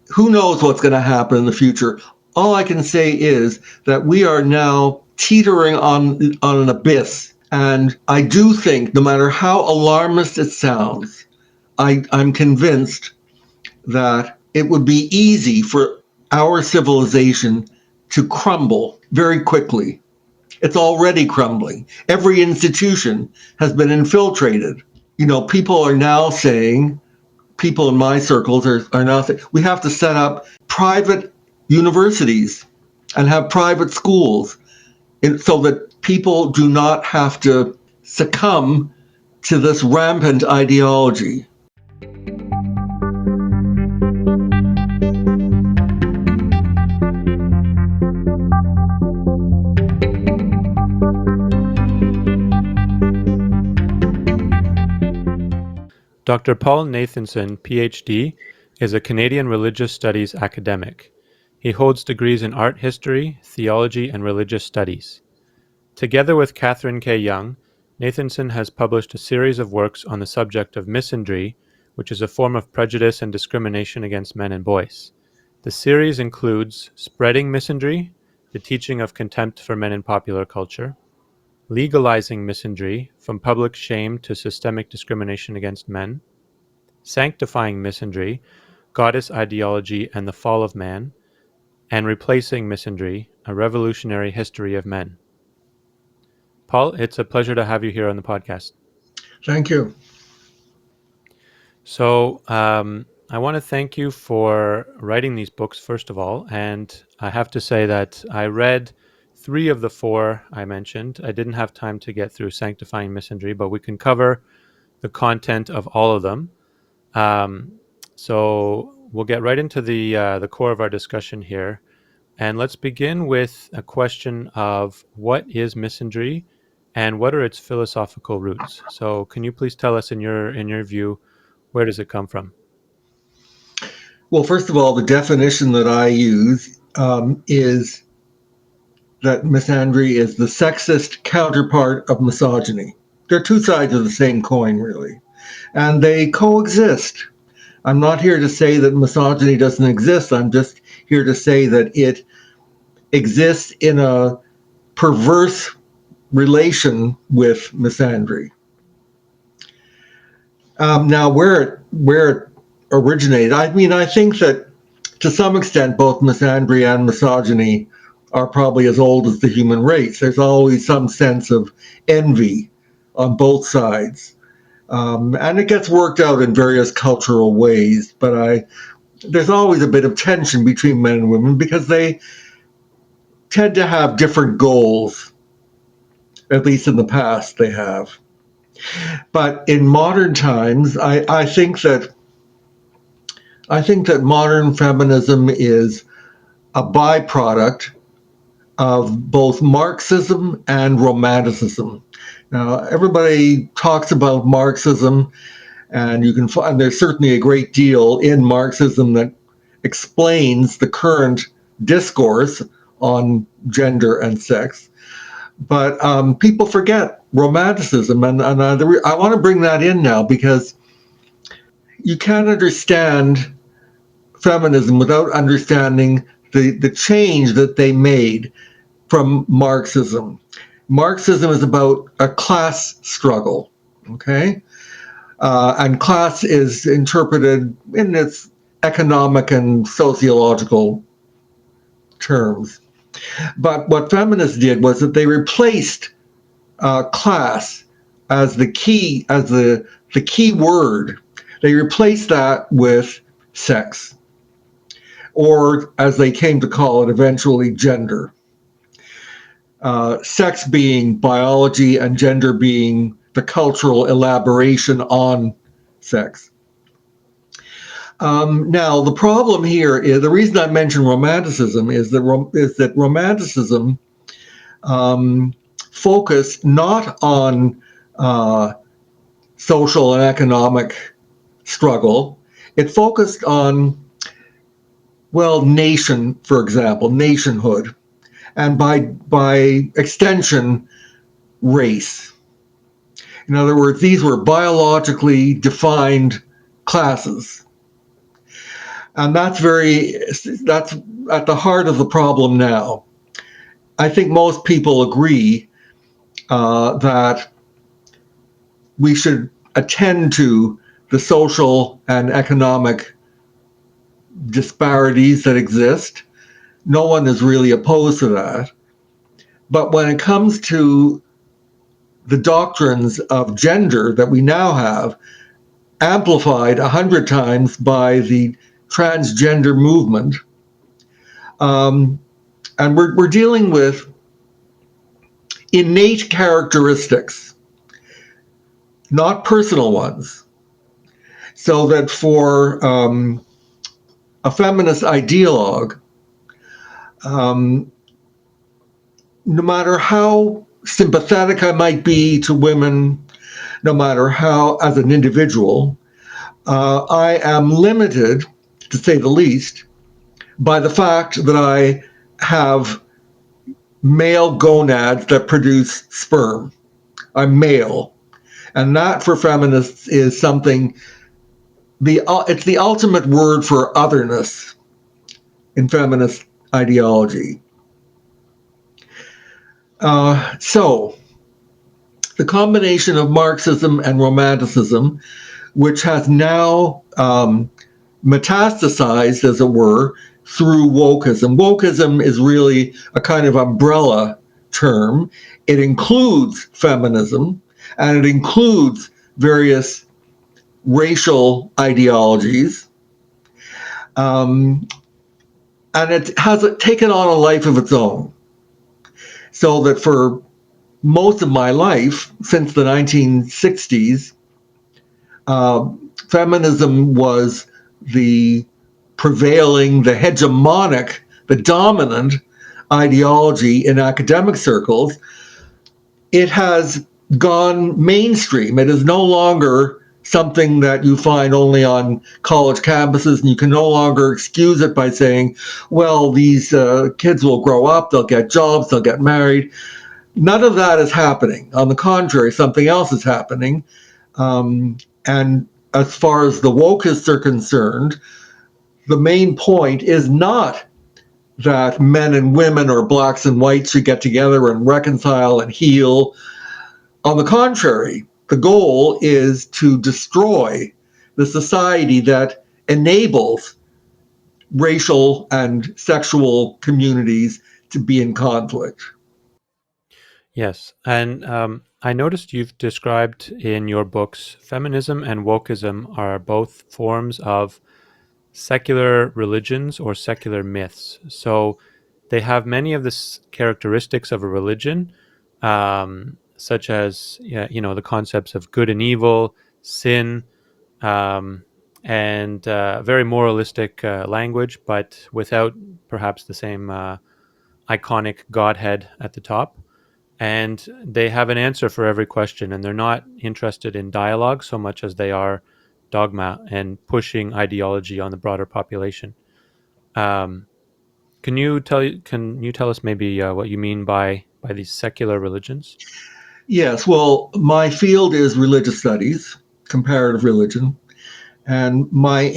who knows what's going to happen in the future? All I can say is that we are now teetering on an abyss. And I do think, no matter how alarmist it sounds, I'm convinced that it would be easy for our civilization to crumble very quickly. It's already crumbling. Every institution has been infiltrated. People are now saying, people in my circles are now saying, we have to set up private universities and have private schools so that people do not have to succumb to this rampant ideology. Dr. Paul Nathanson, PhD, is a Canadian religious studies academic. He holds degrees in art history, theology, and religious studies. Together with Katherine K. Nathanson has published a series of works on the subject of misandry, which is a form of prejudice and discrimination against men and boys. The series includes Spreading Misandry, the teaching of contempt for men in popular culture, Legalizing Misandry, from public shame to systemic discrimination against men, Sanctifying Misandry, Goddess Ideology and the Fall of Man, and Replacing Misandry, a Revolutionary History of Men. Paul, it's a pleasure to have you here on the podcast. Thank you. So I want to thank you for writing these books, first of all. And I have to say that I read 3 of the 4 I mentioned. I didn't have time to get through Sanctifying Misandry, but we can cover the content of all of them. So we'll get right into the core of our discussion here. And let's begin with a question of what is misandry and what are its philosophical roots? So can you please tell us in your view, where does it come from? Well, first of all, the definition that I use is that misandry is the sexist counterpart of misogyny. They're 2 sides of the same coin, really, and they coexist. I'm not here to say that misogyny doesn't exist. I'm just here to say that it exists in a perverse relation with misandry. Now, where it originated, I think that to some extent both misandry and misogyny are probably as old as the human race. There's always some sense of envy on both sides. And it gets worked out in various cultural ways, but there's always a bit of tension between men and women because they tend to have different goals. At least in the past they have. But in modern times, I think that modern feminism is a byproduct of both Marxism and Romanticism. Now, everybody talks about Marxism, and you can find there's certainly a great deal in Marxism that explains the current discourse on gender and sex. But people forget Romanticism, and I want to bring that in now because you can't understand feminism without understanding the change that they made from Marxism. Marxism is about a class struggle, okay? And class is interpreted in its economic and sociological terms. But what feminists did was that they replaced class as the key word. They replaced that with sex, or as they came to call it eventually, gender. Sex being biology and gender being the cultural elaboration on sex. Now, the problem here is, the reason I mention Romanticism is that Romanticism focused not on social and economic struggle. It focused on, nation, for example, nationhood, and by extension, race. In other words, these were biologically defined classes. And that's at the heart of the problem now. I think most people agree that we should attend to the social and economic disparities that exist. No one is really opposed to that. But when it comes to the doctrines of gender that we now have, amplified 100 times by the transgender movement, and we're dealing with innate characteristics, not personal ones. So that for a feminist ideologue, no matter how sympathetic I might be to women, no matter how, as an individual, I am limited, to say the least, by the fact that I have male gonads that produce sperm. I'm male. And that for feminists is something, it's the ultimate word for otherness in feminist ideology. So, the combination of Marxism and Romanticism, which has now metastasized, as it were, through wokeism. Wokeism is really a kind of umbrella term. It includes feminism, and it includes various racial ideologies. And it has taken on a life of its own. So that for most of my life, since the 1960s, feminism was the prevailing, the hegemonic, the dominant ideology in academic circles. It has gone mainstream. It is no longer something that you find only on college campuses, and you can no longer excuse it by saying, well, these kids will grow up, they'll get jobs, they'll get married. None of that is happening. On the contrary, something else is happening. And as far as the wokeists are concerned, the main point is not that men and women or blacks and whites should get together and reconcile and heal. On the contrary, the goal is to destroy the society that enables racial and sexual communities to be in conflict. Yes, and I noticed you've described in your books feminism and wokeism are both forms of secular religions or secular myths. So they have many of the characteristics of a religion, such as the concepts of good and evil, sin, um, and very moralistic language, but without perhaps the same iconic Godhead at the top. And they have an answer for every question, and they're not interested in dialogue so much as they are dogma and pushing ideology on the broader population. Um, can you tell us maybe what you mean by these secular religions? Yes, well, my field is religious studies, comparative religion. And my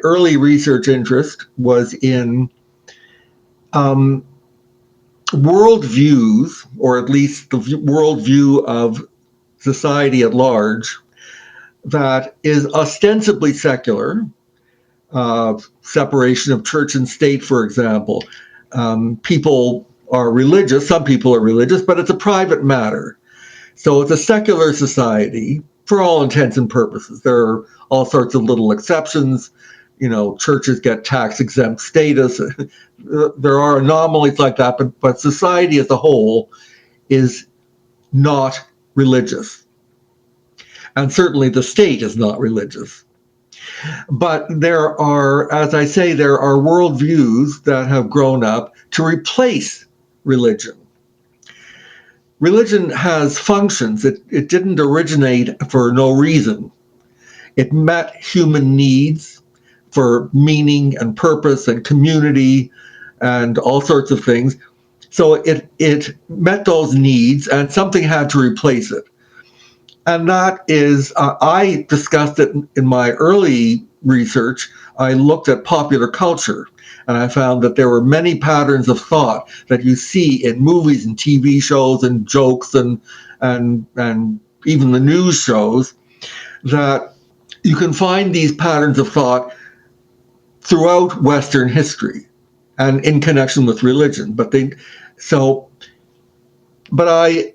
early research interest was in um, worldviews, or at least the worldview of society at large, that is ostensibly secular, separation of church and state, for example. People are religious, some people are religious, but it's a private matter. So it's a secular society for all intents and purposes. There are all sorts of little exceptions. Churches get tax exempt status. There are anomalies like that, but society as a whole is not religious. And certainly the state is not religious. But there are, as I say, there are worldviews that have grown up to replace religion. Religion has functions. It didn't originate for no reason. It met human needs for meaning and purpose and community and all sorts of things. So it met those needs, and something had to replace it. And that is, I discussed it in my early research I looked at popular culture, and I found that there were many patterns of thought that you see in movies and TV shows and jokes and even the news shows, that you can find these patterns of thought throughout Western history and in connection with religion. So, but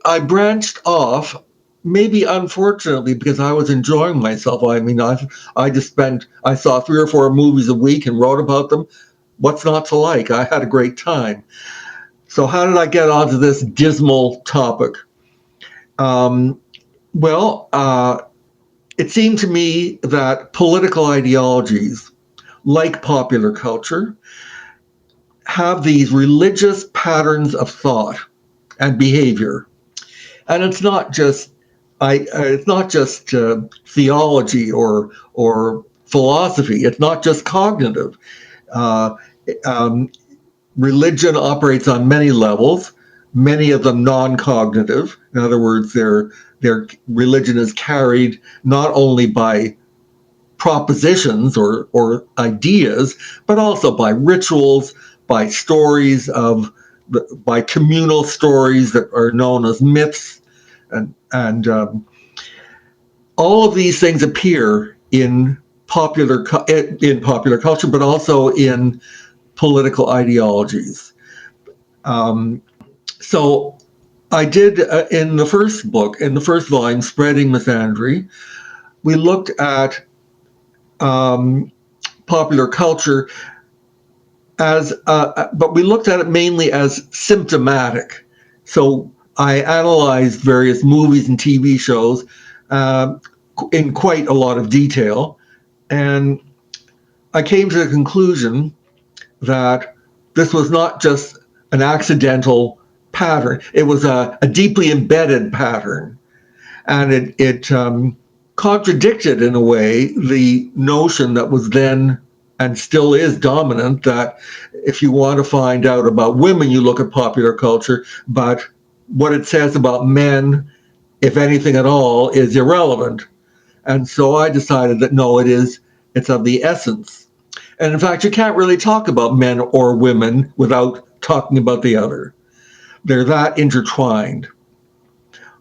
I branched off, maybe unfortunately, because I was enjoying myself. I mean, I saw 3 or 4 movies a week and wrote about them. What's not to like? I had a great time. So how did I get onto this dismal topic? Um, well, it seemed to me that political ideologies, like popular culture, have these religious patterns of thought and behavior, and it's not just theology or philosophy. It's not just cognitive. Uh, um, Religion operates on many levels, many of them non-cognitive. In other words, their religion is carried not only by propositions or ideas, but also by rituals, by stories by communal stories that are known as myths, and all of these things appear in popular culture, but also in political ideologies. Um, so I did in the first book, in the first volume, Spreading Misandry, we looked at um, popular culture but we looked at it mainly as symptomatic. So I analyzed various movies and TV shows uh, in quite a lot of detail, and I came to the conclusion that this was not just an accidental pattern; it was a deeply embedded pattern, and it contradicted in a way the notion that was then and still is dominant, that if you want to find out about women, you look at popular culture, but what it says about men, if anything at all, is irrelevant. And so I decided that no, it's of the essence. And in fact, you can't really talk about men or women without talking about the other. They're that intertwined,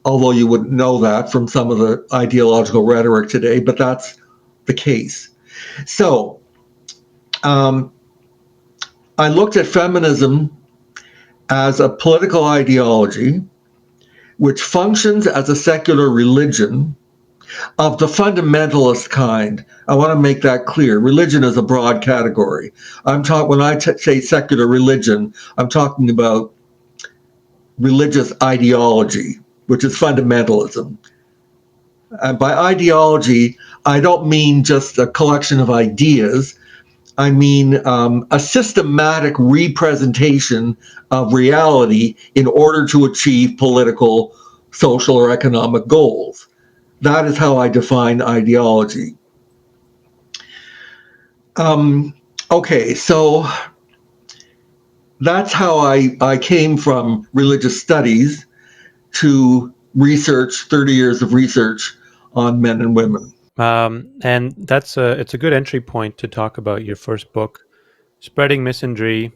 although you wouldn't know that from some of the ideological rhetoric today, but that's the case. So um, I looked at feminism as a political ideology which functions as a secular religion of the fundamentalist kind. I want to make that clear. Religion is a broad category. When I say secular religion, I'm talking about religious ideology, which is fundamentalism. And by ideology, I don't mean just a collection of ideas. I mean a systematic representation of reality in order to achieve political, social, or economic goals. That is how I define ideology. Um, okay, so that's how I came from religious studies to research, 30 years of research on men and women. And it's a good entry point to talk about your first book. Spreading Misandry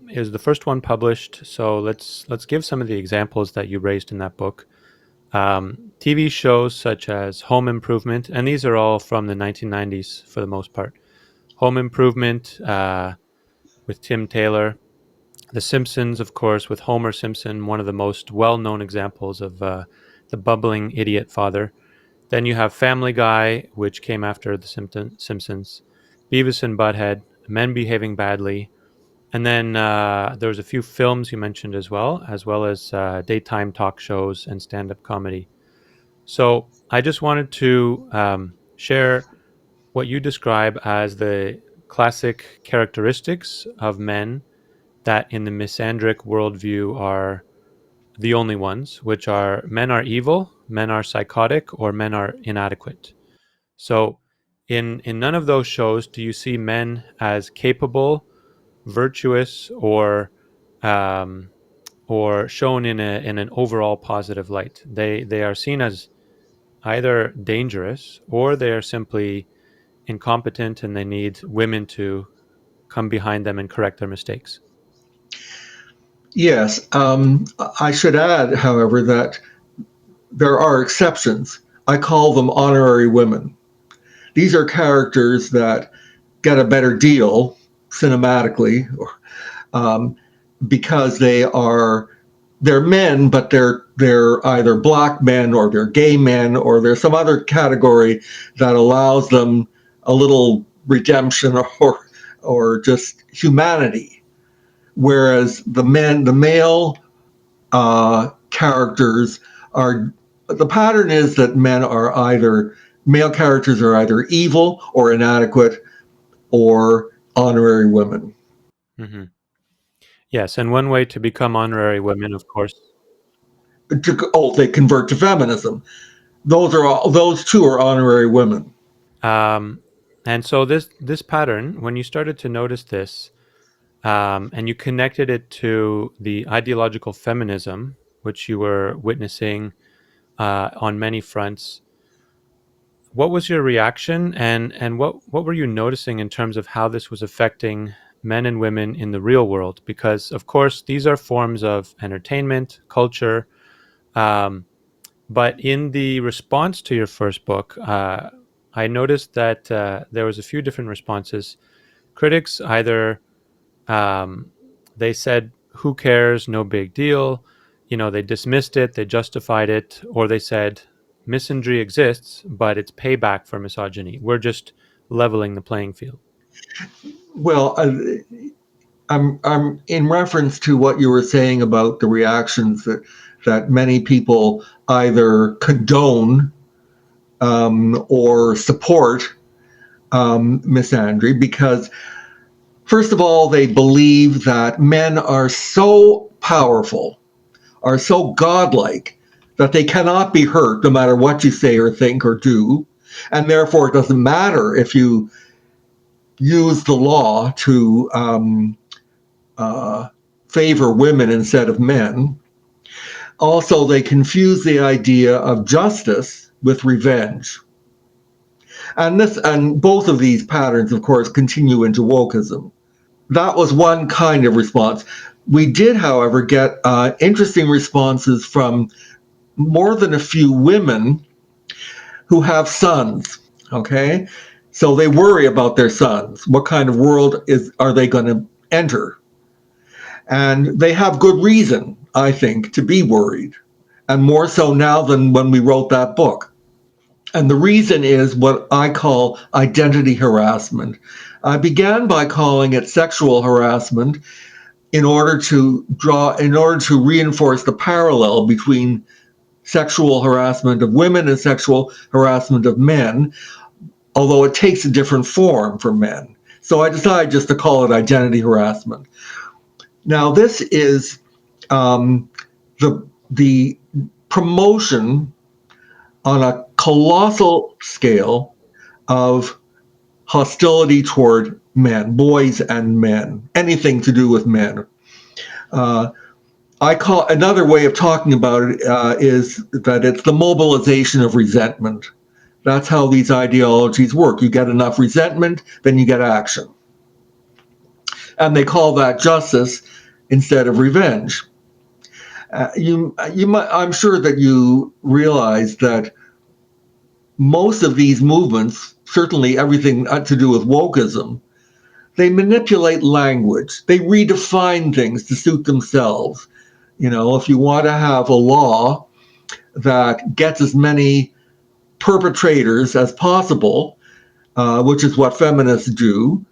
is the first one published. So let's give some of the examples that you raised in that book. TV shows such as Home Improvement, and these are all from the 1990s for the most part. Home Improvement with Tim Taylor. The Simpsons, of course, with Homer Simpson, one of the most well-known examples of the bubbling idiot father. Then you have Family Guy, which came after The Simpsons, Beavis and Butthead, Men Behaving Badly, and then there was a few films you mentioned as well as daytime talk shows and stand-up comedy. So I just wanted to share what you describe as the classic characteristics of men that in the misandric worldview are the only ones, which are men are evil, men are psychotic, or men are inadequate. So in none of those shows do you see men as capable, virtuous, um, or shown in an overall positive light. They are seen as either dangerous or they are simply incompetent and they need women to come behind them and correct their mistakes. Yes. I should add, however, that there are exceptions. I call them honorary women. These are characters that get a better deal cinematically, um, because they're men, but they're either black men or they're gay men or there's some other category that allows them a little redemption or just humanity. Whereas the male characters are, the pattern is that male characters are either evil or inadequate or honorary women. Mm-hmm. Yes, and one way to become honorary women, of course. They convert to feminism. Those two are honorary women. Um, and so this pattern, when you started to notice this, and you connected it to the ideological feminism, which you were witnessing on many fronts, what was your reaction, and what were you noticing in terms of how this was affecting men and women in the real world? Because of course these are forms of entertainment, culture, um, but in the response to your first book, I noticed that there was a few different responses. Critics either um, they said, "Who cares? No big deal." They dismissed it, they justified it, or they said, "Misandry exists, but it's payback for misogyny. We're just leveling the playing field." Well, I'm in reference to what you were saying about the reactions that many people either condone or support misandry because, first of all, they believe that men are so powerful, are so godlike, that they cannot be hurt no matter what you say or think or do. And therefore, it doesn't matter if you use the law to uh, favor women instead of men. Also, they confuse the idea of justice with revenge. And both of these patterns, of course, continue into wokeism. That was one kind of response. We did, however, get interesting responses from more than a few women who have sons. Okay, so they worry about their sons. What kind of world are they going to enter? And they have good reason, I think, to be worried, and more so now than when we wrote that book. And the reason is what I call identity harassment. I began by calling it sexual harassment in order to reinforce the parallel between sexual harassment of women and sexual harassment of men, although it takes a different form for men. So I decided just to call it identity harassment. Now, this is the promotion on a colossal scale of hostility toward men, boys and men, anything to do with men. I call another way of talking about it is that it's the mobilization of resentment. That's how these ideologies work. You get enough resentment, then you get action. And they call that justice instead of revenge. I'm sure that you realize that most of these movements, certainly everything to do with wokeism, they manipulate language. They redefine things to suit themselves. If you want to have a law that gets as many perpetrators as possible, which is what feminists do,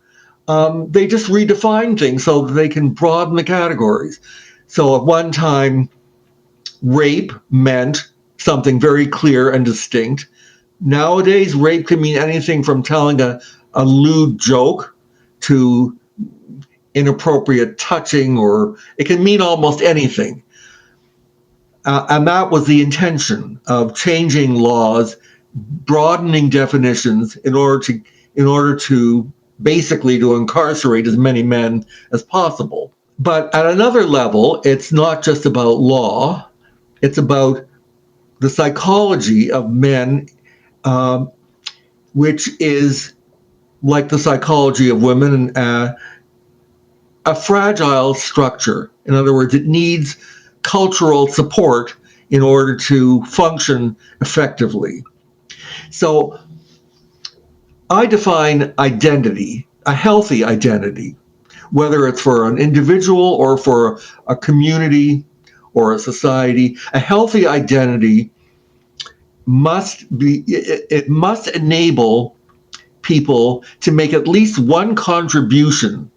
they just redefine things so that they can broaden the categories. So at one time, rape meant something very clear and distinct. Nowadays, rape can mean anything from telling a lewd joke to inappropriate touching, or it can mean almost anything. And that was the intention of changing laws, broadening definitions in order to basically to incarcerate as many men as possible. But at another level, it's not just about law; it's about the psychology of men, which is like the psychology of women, a fragile structure. In other words, it needs cultural support in order to function effectively. So I define identity, a healthy identity, whether it's for an individual or for a community or a society. A healthy identity it must enable people to make at least one contribution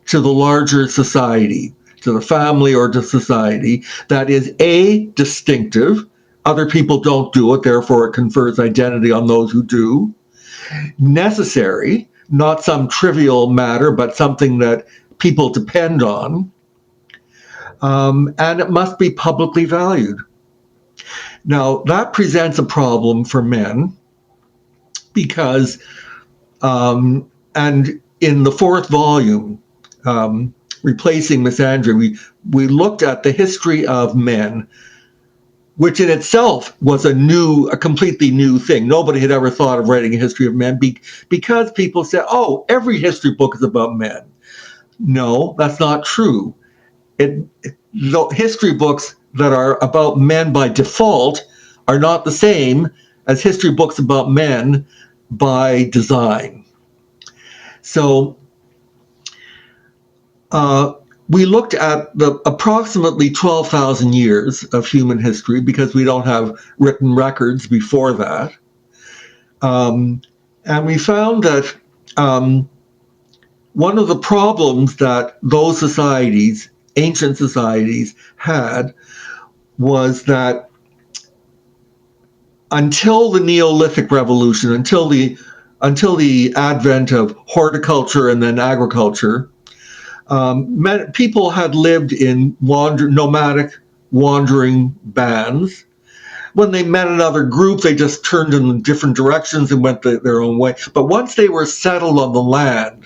to the larger society, to the family or to society, that is A, distinctive. Other people don't do it, therefore it confers identity on those who do. Necessary, not some trivial matter, but something that people depend on. And it must be publicly valued. Now, that presents a problem for men because, and in the fourth volume, Replacing Misandry, we looked at the history of men, which in itself was a completely new thing. Nobody had ever thought of writing a history of men because people said, oh, every history book is about men. No, that's not true. The history books that are about men by default are not the same as history books about men by design. So we looked at the approximately 12,000 years of human history because we don't have written records before that. And we found that one of the problems that those societies, ancient societies, had was that until the Neolithic Revolution, until the advent of horticulture and then agriculture, people had lived in nomadic wandering bands. When they met another group, they just turned in different directions and went their own way. But once they were settled on the land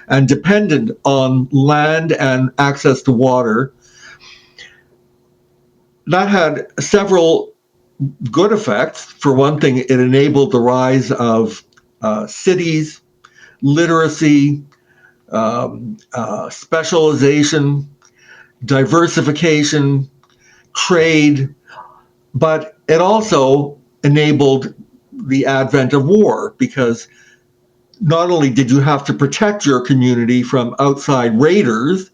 and dependent on land and access to water, that had several good effects. For one thing, it enabled the rise of cities, literacy, specialization, diversification, trade, but it also enabled the advent of war because not only did you have to protect your community from outside raiders,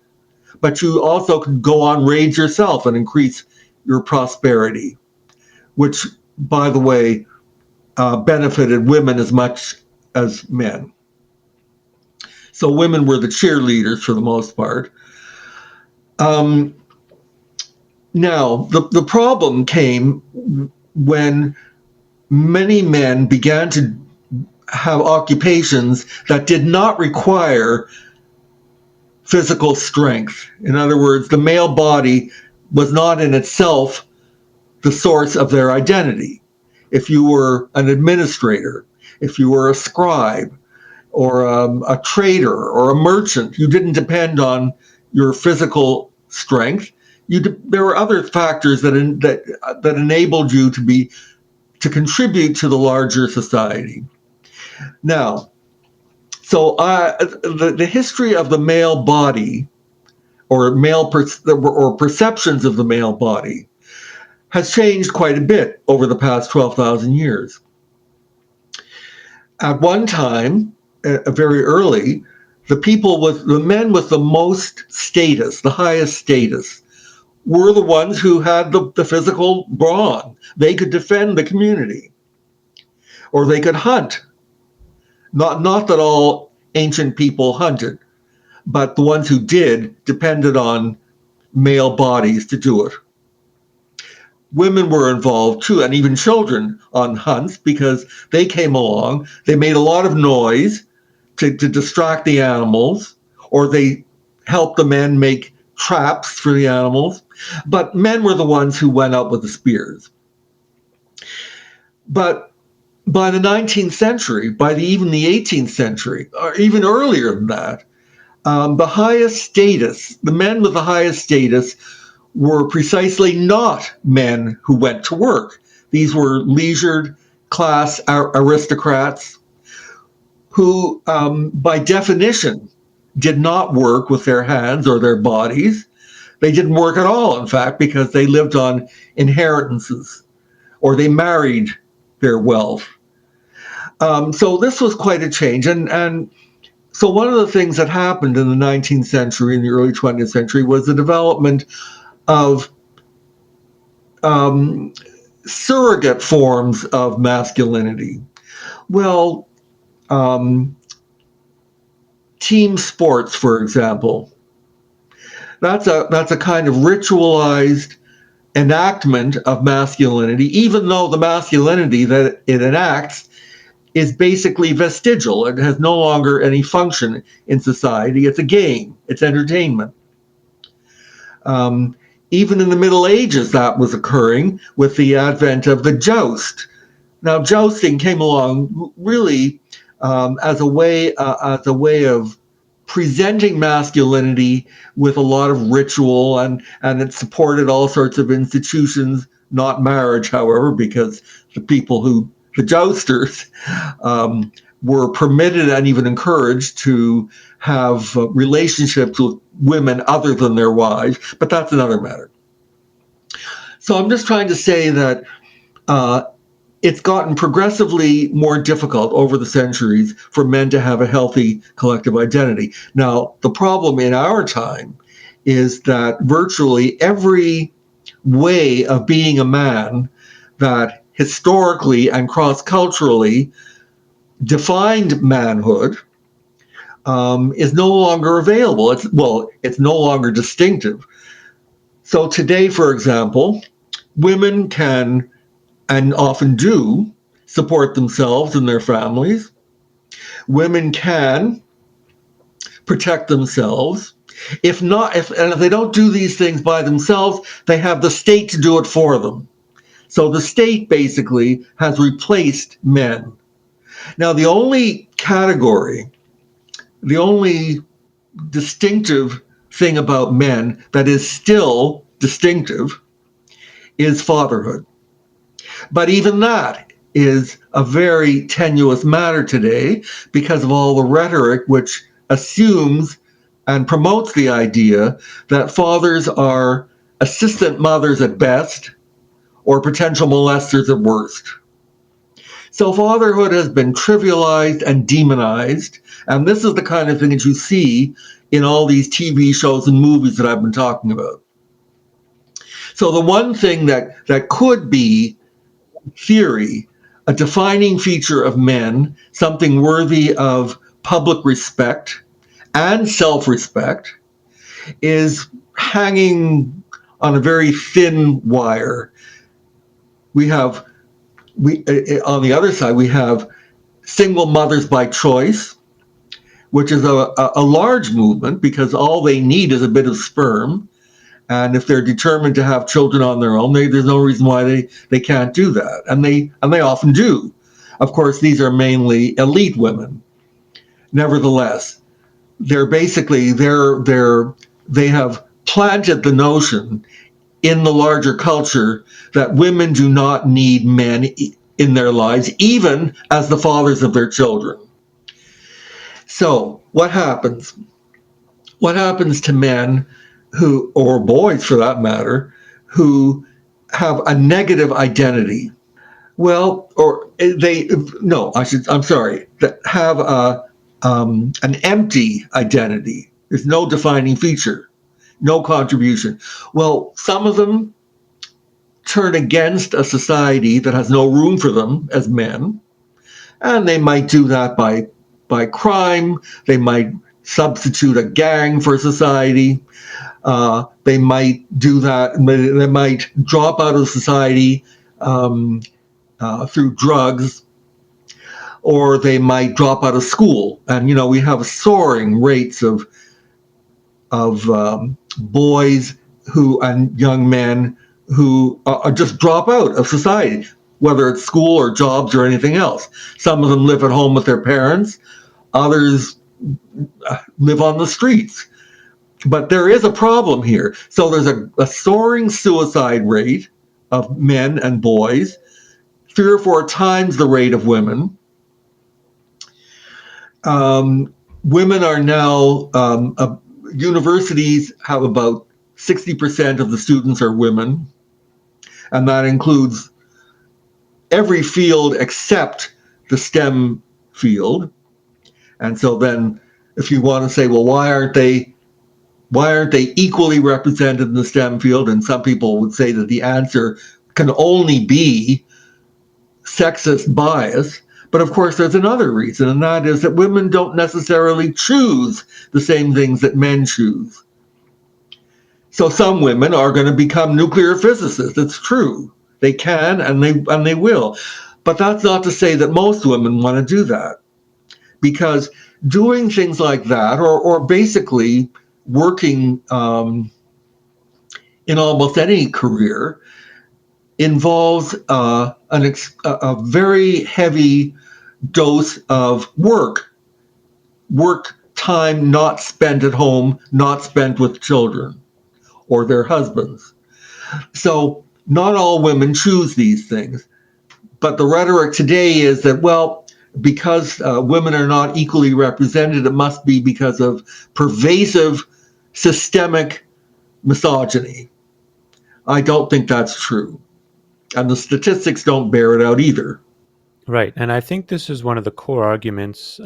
but you also could go on raids yourself and increase your prosperity, which, by the way, benefited women as much as men. So women were the cheerleaders for the most part. Now, the problem came when many men began to have occupations that did not require physical strength. In other words, the male body was not in itself the source of their identity. If you were an administrator, if you were a scribe, or a trader, or a merchant, you didn't depend on your physical strength. There were other factors that enabled you to contribute to the larger society. Now, so the history of the male body, or perceptions of the male body, has changed quite a bit over the past 12,000 years. At one time, very early, the men with the most status, the highest status, were the ones who had the physical brawn. They could defend the community, or they could hunt. Not that all ancient people hunted, but the ones who did depended on male bodies to do it. Women were involved too, and even children, on hunts because they came along. They made a lot of noise to distract the animals, or they helped the men make traps for the animals. But men were the ones who went out with the spears. But by the 19th century, even the 18th century, or even earlier than that, the men with the highest status were precisely not men who went to work. These were leisured class aristocrats who, by definition, did not work with their hands or their bodies. They didn't work at all, in fact, because they lived on inheritances or they married their wealth. So this was quite a change. And so one of the things that happened in the 19th century and the early 20th century was the development of surrogate forms of masculinity. Well, team sports, for example, that's a kind of ritualized enactment of masculinity, even though the masculinity that it enacts is basically vestigial. It has no longer any function in society. It's a game. It's entertainment. Even in the Middle Ages, that was occurring with the advent of the joust. Now, jousting came along really as a way of presenting masculinity with a lot of ritual, and it supported all sorts of institutions, not marriage, however, because the jousters were permitted and even encouraged to have relationships with women other than their wives, but that's another matter. So I'm just trying to say that it's gotten progressively more difficult over the centuries for men to have a healthy collective identity. Now, the problem in our time is that virtually every way of being a man that historically and cross-culturally defined manhood is no longer available. It's no longer distinctive. So today, for example, women can, and often do, support themselves and their families. Women can protect themselves. If they don't do these things by themselves, they have the state to do it for them. So the state basically has replaced men. Now, the only distinctive thing about men that is still distinctive is fatherhood. But even that is a very tenuous matter today because of all the rhetoric which assumes and promotes the idea that fathers are assistant mothers at best or potential molesters at worst. So fatherhood has been trivialized and demonized, and this is the kind of thing that you see in all these TV shows and movies that I've been talking about. So the one thing that could be theory, a defining feature of men, something worthy of public respect and self-respect, is hanging on a very thin wire. On the other side, we have single mothers by choice, which is a large movement because all they need is a bit of sperm. And if they're determined to have children on their own, there's no reason why they can't do that. And they often do. Of course, these are mainly elite women. Nevertheless, they have planted the notion in the larger culture that women do not need men in their lives, even as the fathers of their children. So what happens? What happens to men who, or boys for that matter, who have a negative identity? Well, that have an empty identity. There's no defining feature, no contribution. Well, some of them turn against a society that has no room for them as men, and they might do that by crime. They might substitute a gang for society. They might do that. They might drop out of society through drugs, or they might drop out of school. And we have soaring rates of boys and young men who just drop out of society, whether it's school or jobs or anything else. Some of them live at home with their parents. Others live on the streets. But there is a problem here. So there's a soaring suicide rate of men and boys, 3 or 4 times the rate of women. Women are now, universities have about 60% of the students are women, and that includes every field except the STEM field. And so then if you want to say, well, why aren't they equally represented in the STEM field? And some people would say that the answer can only be sexist bias. But of course, there's another reason, and that is that women don't necessarily choose the same things that men choose. So some women are going to become nuclear physicists. It's true. They can and they will. But that's not to say that most women want to do that. Because doing things like that, or basically working in almost any career, involves a very heavy dose of work time not spent at home, not spent with children or their husbands. So not all women choose these things. But the rhetoric today is that, well, because women are not equally represented, it must be because of pervasive systemic misogyny. I don't think that's true. And the statistics don't bear it out either. Right. And I think this is one of the core arguments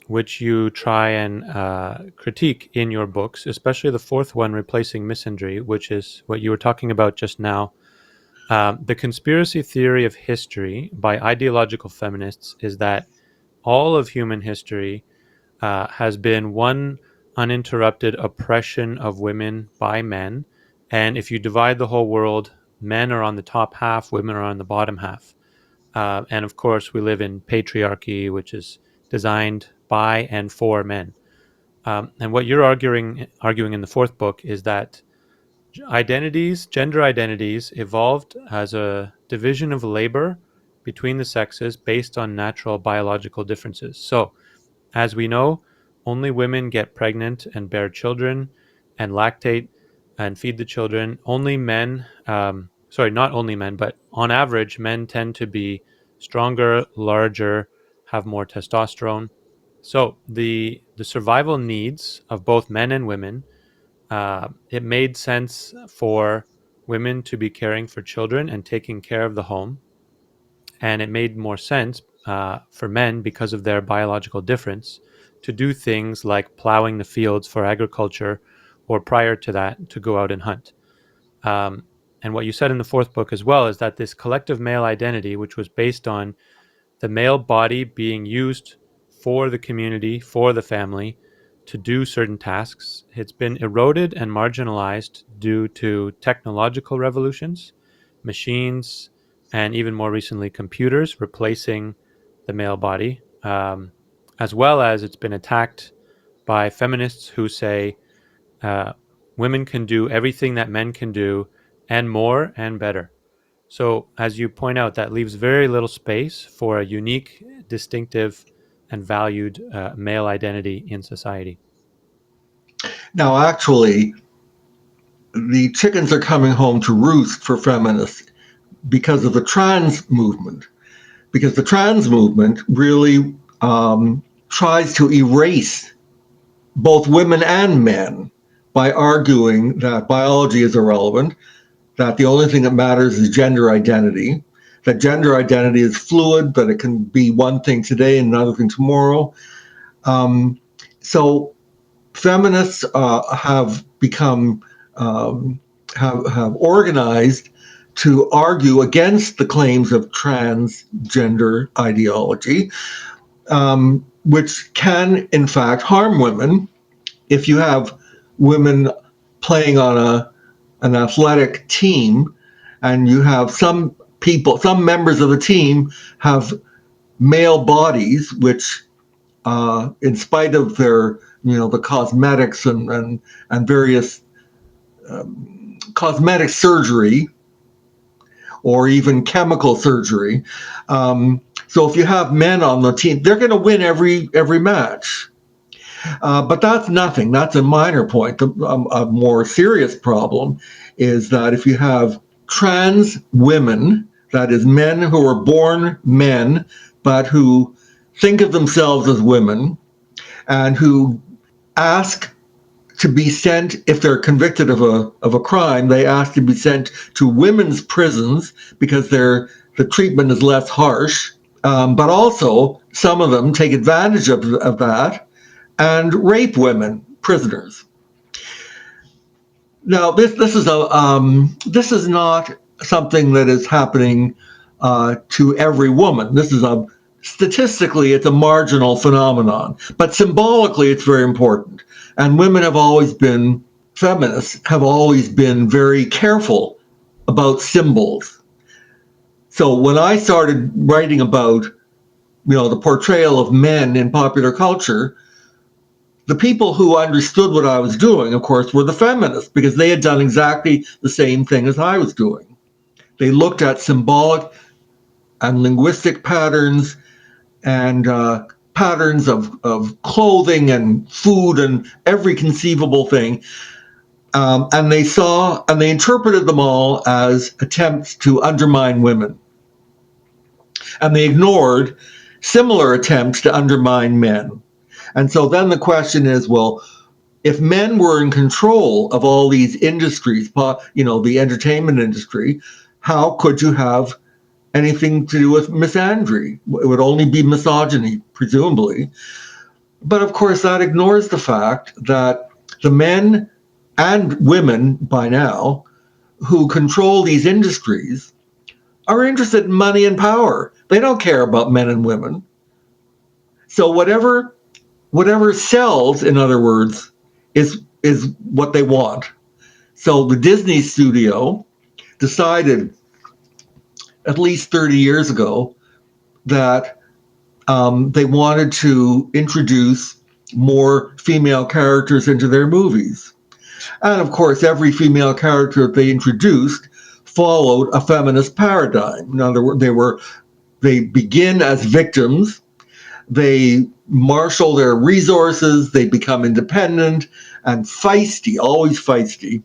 which you try and critique in your books, especially the fourth one, Replacing Misandry, which is what you were talking about just now. The conspiracy theory of history by ideological feminists is that all of human history has been one uninterrupted oppression of women by men. And if you divide the whole world, men are on the top half, women are on the bottom half. And of course, we live in patriarchy, which is designed by and for men. And what you're arguing in the fourth book is that gender identities, evolved as a division of labor between the sexes based on natural biological differences. So, as we know, only women get pregnant and bear children and lactate and feed the children. Only men, not only men, but on average, men tend to be stronger, larger, have more testosterone. So the survival needs of both men and women, it made sense for women to be caring for children and taking care of the home, and it made more sense for men, because of their biological difference, to do things like plowing the fields for agriculture, or prior to that, to go out and hunt. Um, and what you said in the fourth book as well is that this collective male identity, which was based on the male body being used for the community, for the family, to do certain tasks, it's been eroded and marginalized due to technological revolutions, machines, and even more recently, computers replacing the male body, as well as it's been attacked by feminists who say uh, women can do everything that men can do and more and better. So, as you point out, that leaves very little space for a unique, distinctive, and valued male identity in society. Now, actually, the chickens are coming home to roost for feminists because of the trans movement. Because the trans movement really tries to erase both women and men by arguing that biology is irrelevant, that the only thing that matters is gender identity, that gender identity is fluid, that it can be one thing today and another thing tomorrow. So feminists have become have organized to argue against the claims of transgender ideology, which can in fact harm women. If you have women playing on an athletic team, and you have some members of the team have male bodies, which, in spite of their, the cosmetics and various cosmetic surgery or even chemical surgery. So if you have men on the team, they're going to win every match. But that's nothing. That's a minor point. A more serious problem is that if you have trans women, that is men who are born men, but who think of themselves as women and who ask to be sent, if they're convicted of a crime, they ask to be sent to women's prisons because the treatment is less harsh. But also, some of them take advantage of that and rape women prisoners. Now, this is not something that is happening to every woman. This is statistically, it's a marginal phenomenon, but symbolically, it's very important. And feminists have always been very careful about symbols. So when I started writing about, the portrayal of men in popular culture, the people who understood what I was doing, of course, were the feminists, because they had done exactly the same thing as I was doing. They looked at symbolic and linguistic patterns and patterns of clothing and food and every conceivable thing. And they interpreted them all as attempts to undermine women. And they ignored similar attempts to undermine men. And so then the question is, well, if men were in control of all these industries, the entertainment industry, how could you have anything to do with misandry? It would only be misogyny, presumably. But of course, that ignores the fact that the men and women by now who control these industries are interested in money and power. They don't care about men and women. So whatever sells, in other words, is what they want. So the Disney studio decided at least 30 years ago that they wanted to introduce more female characters into their movies. And of course, every female character they introduced followed a feminist paradigm. In other words, they begin as victims, they marshal their resources, they become independent and feisty, always feisty.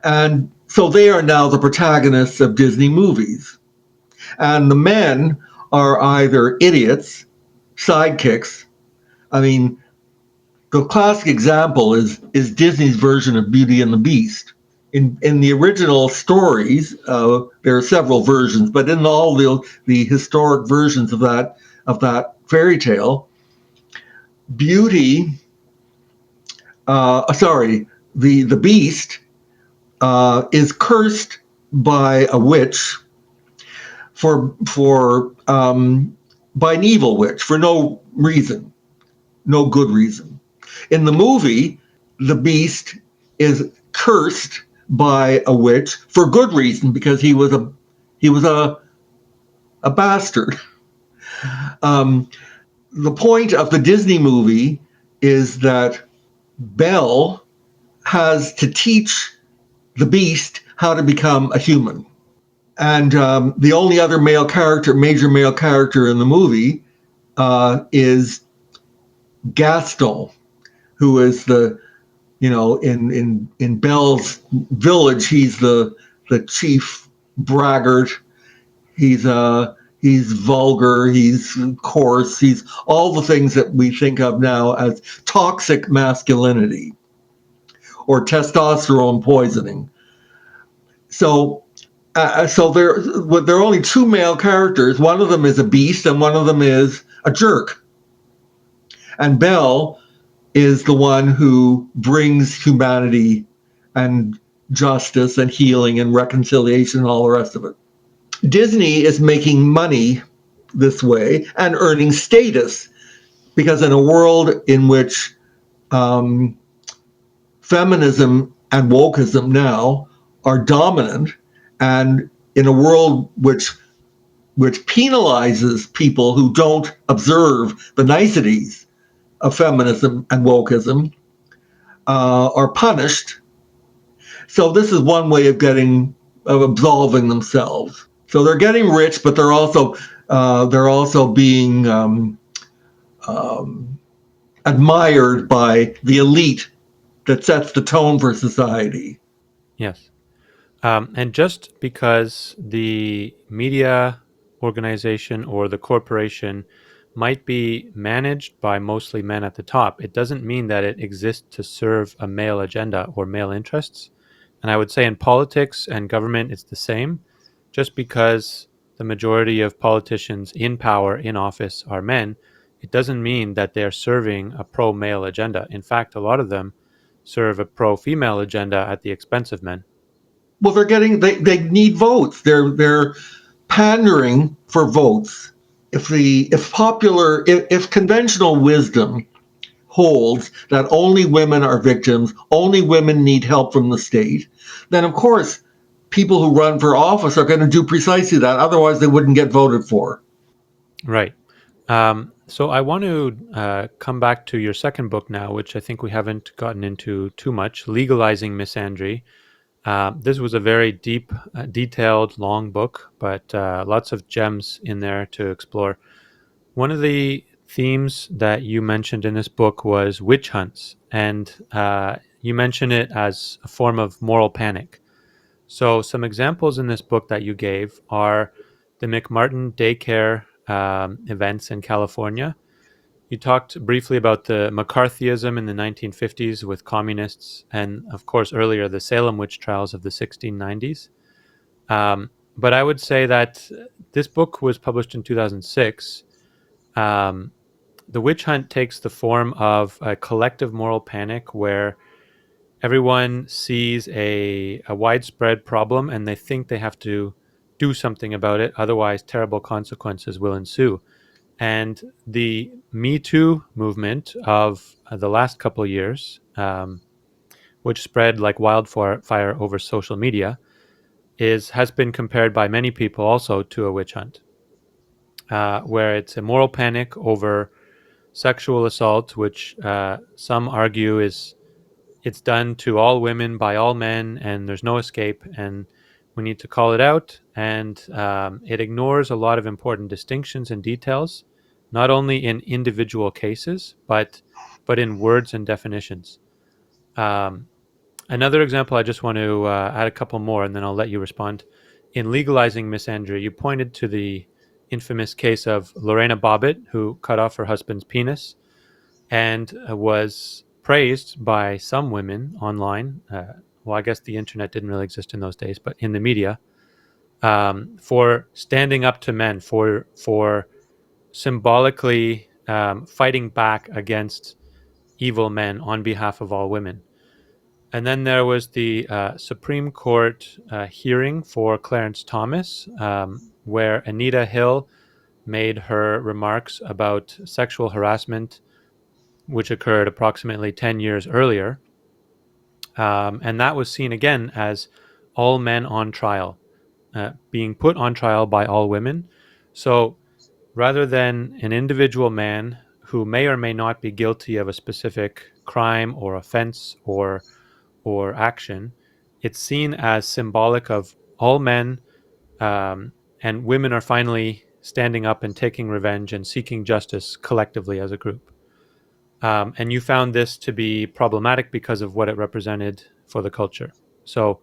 And so they are now the protagonists of Disney movies. And the men are either idiots, sidekicks. I mean, the classic example is Disney's version of Beauty and the Beast. In the original stories, there are several versions, but in all the historic versions of that fairy tale, Beauty, the Beast is cursed by a witch by an evil witch for no reason, no good reason. In the movie, the Beast is cursed by a witch for good reason because he was a bastard. Um, the point of the Disney movie is that Belle has to teach the Beast how to become a human. And the only other major male character in the movie is Gaston, who is in Belle's village, he's the chief braggart. He's vulgar, he's coarse, he's all the things that we think of now as toxic masculinity or testosterone poisoning. So there are only two male characters. One of them is a beast, and one of them is a jerk. And Belle is the one who brings humanity and justice and healing and reconciliation and all the rest of it. Disney is making money this way and earning status because in a world in which feminism and wokeism now are dominant, and in a world which penalizes people who don't observe the niceties of feminism and wokeism, are punished. So this is one way of absolving themselves. So they're getting rich, but they're also being admired by the elite that sets the tone for society. Yes. And just because the media organization or the corporation might be managed by mostly men at the top, it doesn't mean that it exists to serve a male agenda or male interests. And I would say in politics and government, it's the same. Just because the majority of politicians in power, in office, are men, it doesn't mean that they're serving a pro male agenda. In fact, a lot of them serve a pro female agenda at the expense of men. Well, they need votes. They're pandering for votes. If conventional wisdom holds that only women are victims, only women need help from the state, then of course people who run for office are going to do precisely that. Otherwise, they wouldn't get voted for. Right. So I want to come back to your second book now, which I think we haven't gotten into too much, Legalizing Misandry. This was a very deep, detailed, long book, but lots of gems in there to explore. One of the themes that you mentioned in this book was witch hunts, and you mention it as a form of moral panic. So, some examples in this book that you gave are the McMartin daycare events in California. You talked briefly about the McCarthyism in the 1950s with communists, and of course, earlier, the Salem witch trials of the 1690s. But I would say that this book was published in 2006. Um, the witch hunt takes the form of a collective moral panic where everyone sees a widespread problem and they think they have to do something about it, otherwise terrible consequences will ensue. And the Me Too movement of the last couple of years, which spread like wildfire over social media, has been compared by many people also to a witch hunt, where it's a moral panic over sexual assault, which some argue is it's done to all women by all men, and there's no escape, and we need to call it out. And it ignores a lot of important distinctions and details, not only in individual cases, but in words and definitions. Um, Another example, I just want to add a couple more, and then I'll let you respond. In Legalizing Misandry, you pointed to the infamous case of Lorena Bobbitt, who cut off her husband's penis and was praised by some women online. Well, I guess the internet didn't really exist in those days, but in the media, for standing up to men, for symbolically fighting back against evil men on behalf of all women. And then there was the Supreme Court hearing for Clarence Thomas, where Anita Hill made her remarks about sexual harassment, which occurred approximately 10 years earlier. And that was seen again as all men on trial, being put on trial by all women. So rather than an individual man who may or may not be guilty of a specific crime or offense or action, it's seen as symbolic of all men, and women are finally standing up and taking revenge and seeking justice collectively as a group. And you found this to be problematic because of what it represented for the culture. So,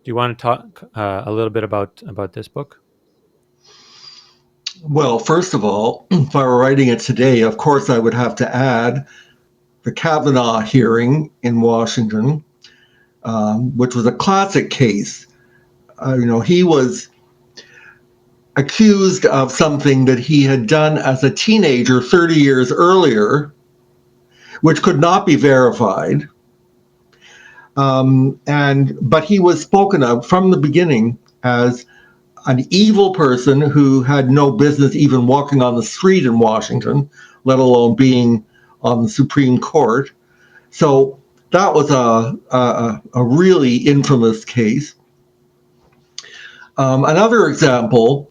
do you want to talk a little bit about this book? Well, first of all, if I were writing it today, of course I would have to add the Kavanaugh hearing in Washington, which was a classic case. He was accused of something that he had done as a teenager 30 years earlier, which could not be verified. But he was spoken of from the beginning as an evil person who had no business even walking on the street in Washington, let alone being on the Supreme Court. So that was a really infamous case. Another example,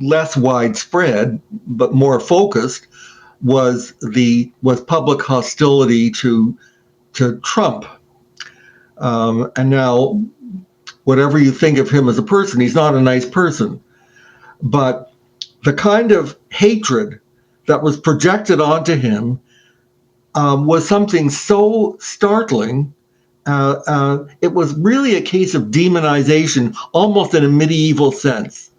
less widespread but more focused, was public hostility to Trump. And now, whatever you think of him as a person, he's not a nice person. But the kind of hatred that was projected onto him was something so startling. It was really a case of demonization, almost in a medieval sense.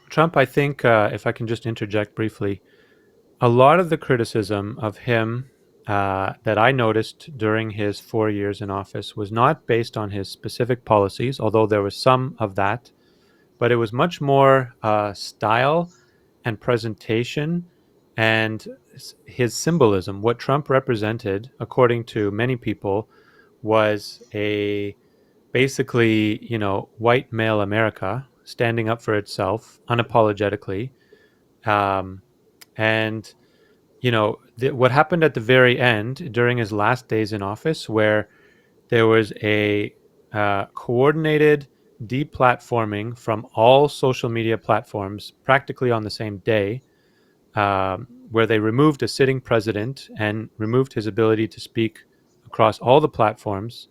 Trump, I think, if I can just interject briefly, a lot of the criticism of him that I noticed during his 4 years in office was not based on his specific policies, although there was some of that, but it was much more style and presentation and his symbolism. What Trump represented, according to many people, was a basically, white male America standing up for itself unapologetically. Um, and what happened at the very end during his last days in office, where there was a coordinated deplatforming from all social media platforms practically on the same day, where they removed a sitting president and removed his ability to speak across all the platforms,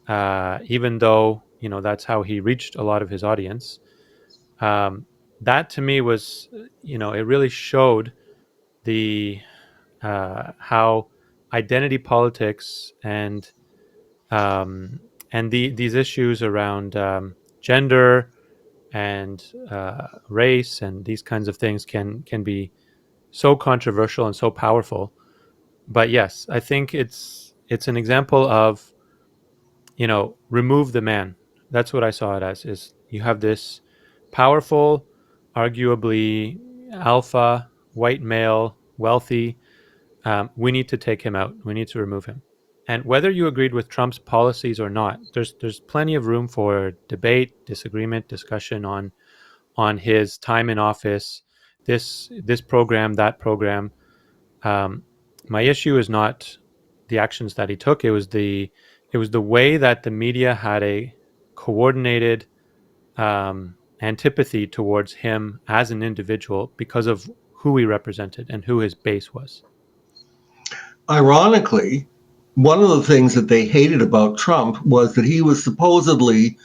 even though that's how he reached a lot of his audience. Um, that to me was, it really showed the how identity politics and these issues around gender and race and these kinds of things can be so controversial and so powerful. But yes, I think it's an example of remove the man. That's what I saw it as. Is you have this powerful, arguably alpha white male, wealthy. We need to take him out. We need to remove him. And whether you agreed with Trump's policies or not, there's plenty of room for debate, disagreement, discussion on his time in office, this program, that program. Um, my issue is not the actions that he took. It was the way that the media had a coordinated antipathy towards him as an individual because of who he represented and who his base was. Ironically, one of the things that they hated about Trump was that he was supposedly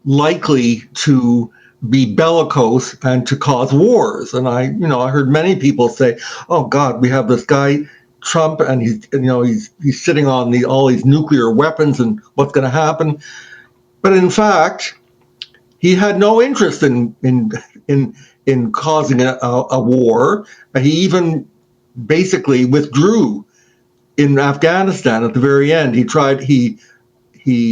likely to be bellicose and to cause wars. And I heard many people say, "Oh God, we have this guy Trump, and he's sitting on all these nuclear weapons, and what's going to happen?" But in fact, he had no interest in causing a war. He even basically withdrew in Afghanistan at the very end. He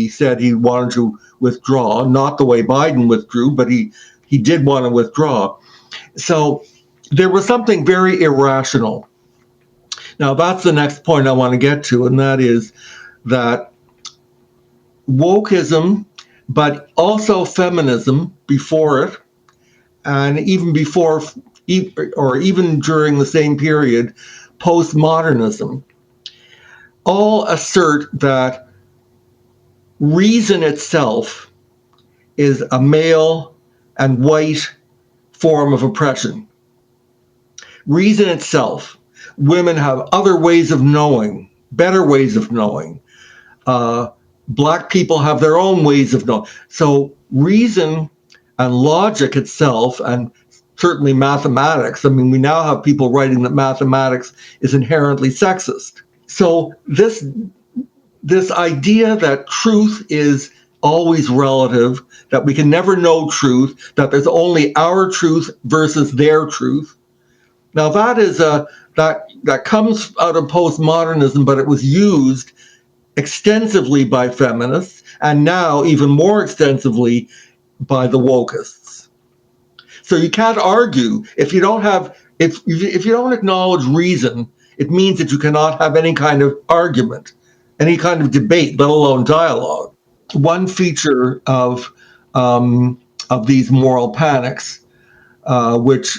said he wanted to withdraw, not the way Biden withdrew, but he did want to withdraw. So there was something very irrational. Now that's the next point I want to get to, and that is that wokeism, but also feminism before it, and even before, or even during the same period, postmodernism, all assert that reason itself is a male and white form of oppression. Reason itself. Women have other ways of knowing, better ways of knowing. Black people have their own ways of knowing. So reason and logic itself, and certainly mathematics. I mean, we now have people writing that mathematics is inherently sexist. So this idea that truth is always relative, that we can never know truth, that there's only our truth versus their truth. Now that is that comes out of postmodernism, but it was used extensively by feminists, and now even more extensively by the wokeists. So you can't argue if you don't acknowledge reason. It means that you cannot have any kind of argument, any kind of debate, let alone dialogue. One feature of these moral panics, which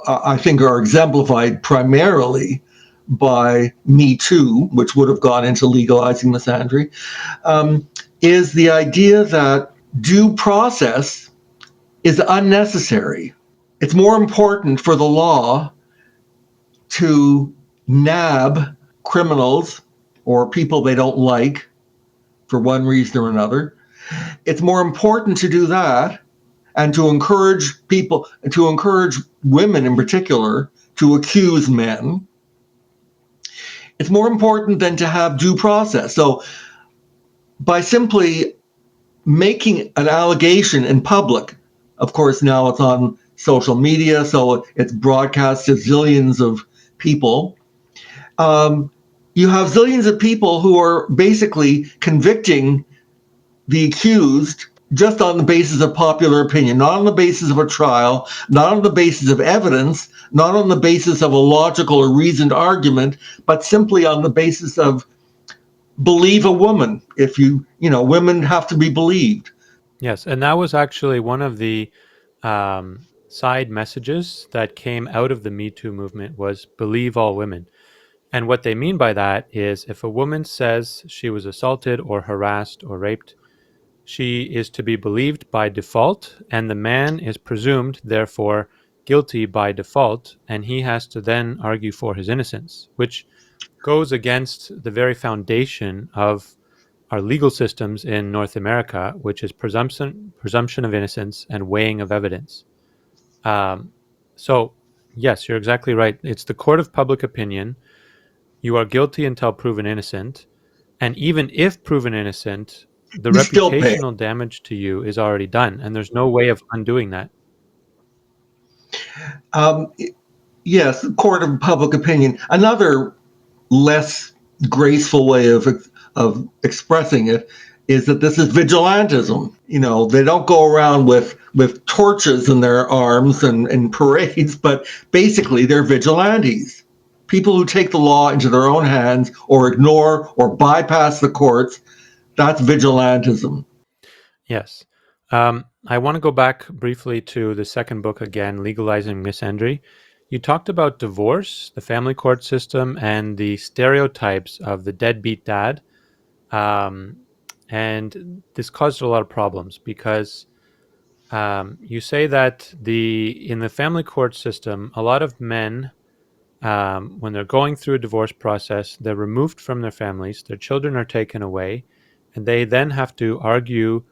I think are exemplified primarily by Me Too, which would have gone into legalizing misandry, is the idea that due process is unnecessary. It's more important for the law to nab criminals or people they don't like for one reason or another. It's more important to do that and to encourage women in particular, to accuse men. It's more important than to have due process. So by simply making an allegation in public, of course now it's on social media, so it's broadcast to zillions of people. You have zillions of people who are basically convicting the accused just on the basis of popular opinion, not on the basis of a trial, not on the basis of evidence, not on the basis of a logical or reasoned argument, but simply on the basis of believe a woman. If women have to be believed. Yes, and that was actually one of the side messages that came out of the Me Too movement was believe all women. And what they mean by that is if a woman says she was assaulted or harassed or raped, she is to be believed by default, and the man is presumed, therefore, guilty by default, and he has to then argue for his innocence, which goes against the very foundation of our legal systems in North America, which is presumption of innocence and weighing of evidence. Um, so, yes, you're exactly right. It's the court of public opinion. You are guilty until proven innocent. And even if proven innocent, the You still pay. reputational damage to you is already done, and there's no way of undoing that. Um, yes, court of public opinion. Another less graceful way of expressing it is that this is vigilantism. They don't go around with torches in their arms and parades, but basically they're vigilantes. People who take the law into their own hands or ignore or bypass the courts, that's vigilantism. Yes. I want to go back briefly to the second book again, Legalizing Misandry. You talked about divorce, the family court system, and the stereotypes of the deadbeat dad. Um, and this caused a lot of problems because you say that in the family court system, a lot of men, when they're going through a divorce process, they're removed from their families, their children are taken away, and they then have to argue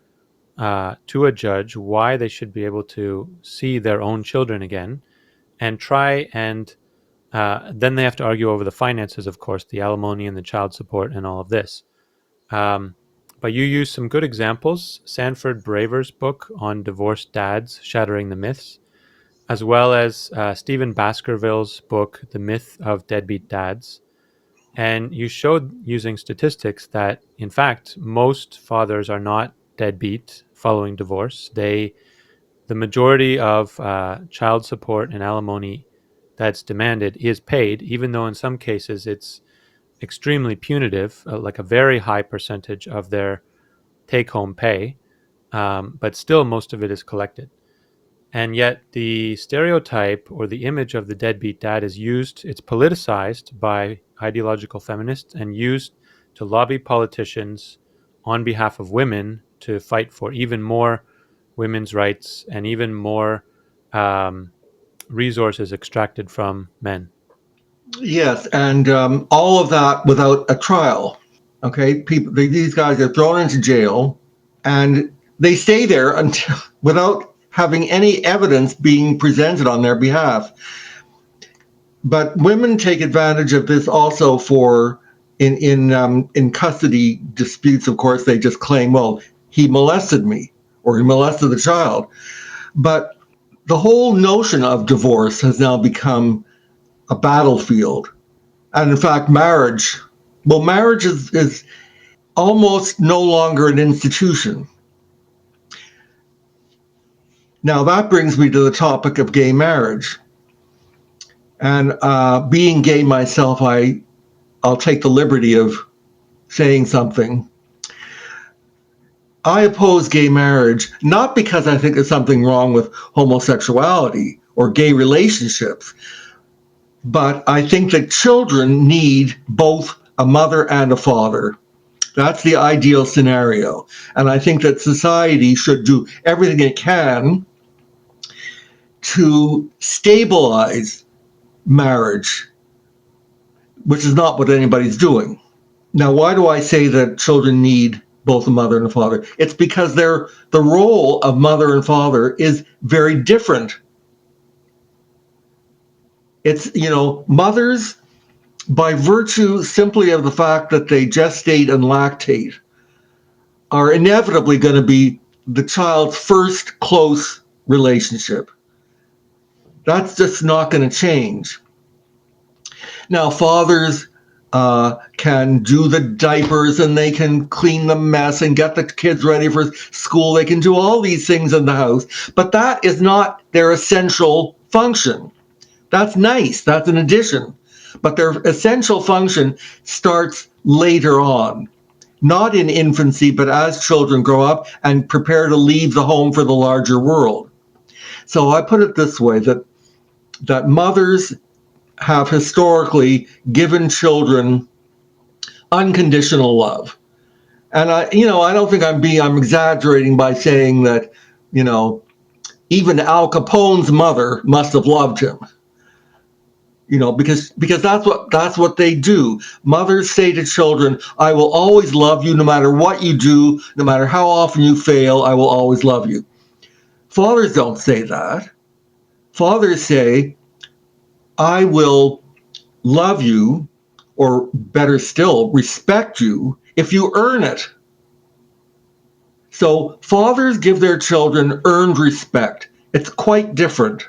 to a judge why they should be able to see their own children again and try and then they have to argue over the finances, of course, the alimony and the child support and all of this. Um, but you use some good examples. Sanford Braver's book on divorced dads, Shattering the Myths, as well as Stephen Baskerville's book, The Myth of Deadbeat Dads. And you showed using statistics that, in fact, most fathers are not deadbeat following divorce. The majority of child support and alimony that's demanded is paid, even though in some cases it's extremely punitive, like a very high percentage of their take-home pay. But still, most of it is collected. And yet, the stereotype or the image of the deadbeat dad it's politicized by ideological feminists and used to lobby politicians on behalf of women to fight for even more women's rights and even more resources extracted from men. Yes, and all of that without a trial. Okay, these guys are thrown into jail, and they stay there until without having any evidence being presented on their behalf. But women take advantage of this also for in custody disputes. Of course, they just claim, well, he molested me or he molested the child. But the whole notion of divorce has now become a battlefield. And in fact, marriage is almost no longer an institution. Now, that brings me to the topic of gay marriage. And being gay myself, I'll take the liberty of saying something. I oppose gay marriage, not because I think there's something wrong with homosexuality or gay relationships, but I think that children need both a mother and a father. That's the ideal scenario. And I think that society should do everything it can to stabilize marriage, which is not what anybody's doing. Now, why do I say that children need both a mother and a father? It's because the role of mother and father is very different. It's, mothers, by virtue simply of the fact that they gestate and lactate, are inevitably going to be the child's first close relationship. That's just not going to change. Now, fathers can do the diapers and they can clean the mess and get the kids ready for school. They can do all these things in the house, but that is not their essential function. That's nice. That's an addition. But their essential function starts later on, not in infancy, but as children grow up and prepare to leave the home for the larger world. So I put it this way, that mothers have historically given children unconditional love. And I don't think I'm exaggerating by saying that, you know, even Al Capone's mother must have loved him. Because that's what they do. Mothers say to children, I will always love you no matter what you do, no matter how often you fail, I will always love you. Fathers don't say that. Fathers say, I will love you, or better still, respect you if you earn it. So fathers give their children earned respect. It's quite different.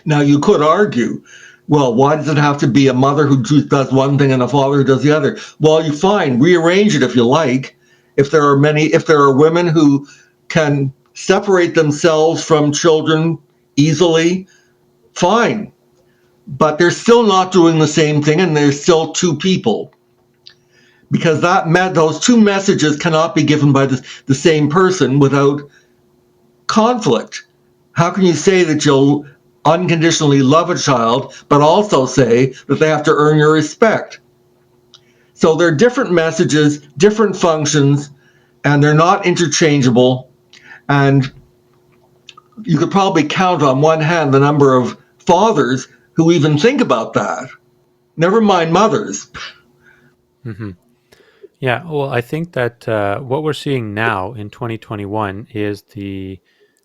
Now, you could argue, well, why does it have to be a mother who does one thing and a father who does the other? Well, you fine, rearrange it if you like. If there are women who can separate themselves from children easily, fine. But they're still not doing the same thing, and there's still two people. Because those two messages cannot be given by the same person without conflict. How can you say that you'll unconditionally love a child, but also say that they have to earn your respect? So they're different messages, different functions, and they're not interchangeable. And you could probably count on one hand the number of fathers who even think about that. Never mind mothers. Hmm. Yeah, well, I think that what we're seeing now in 2021 is the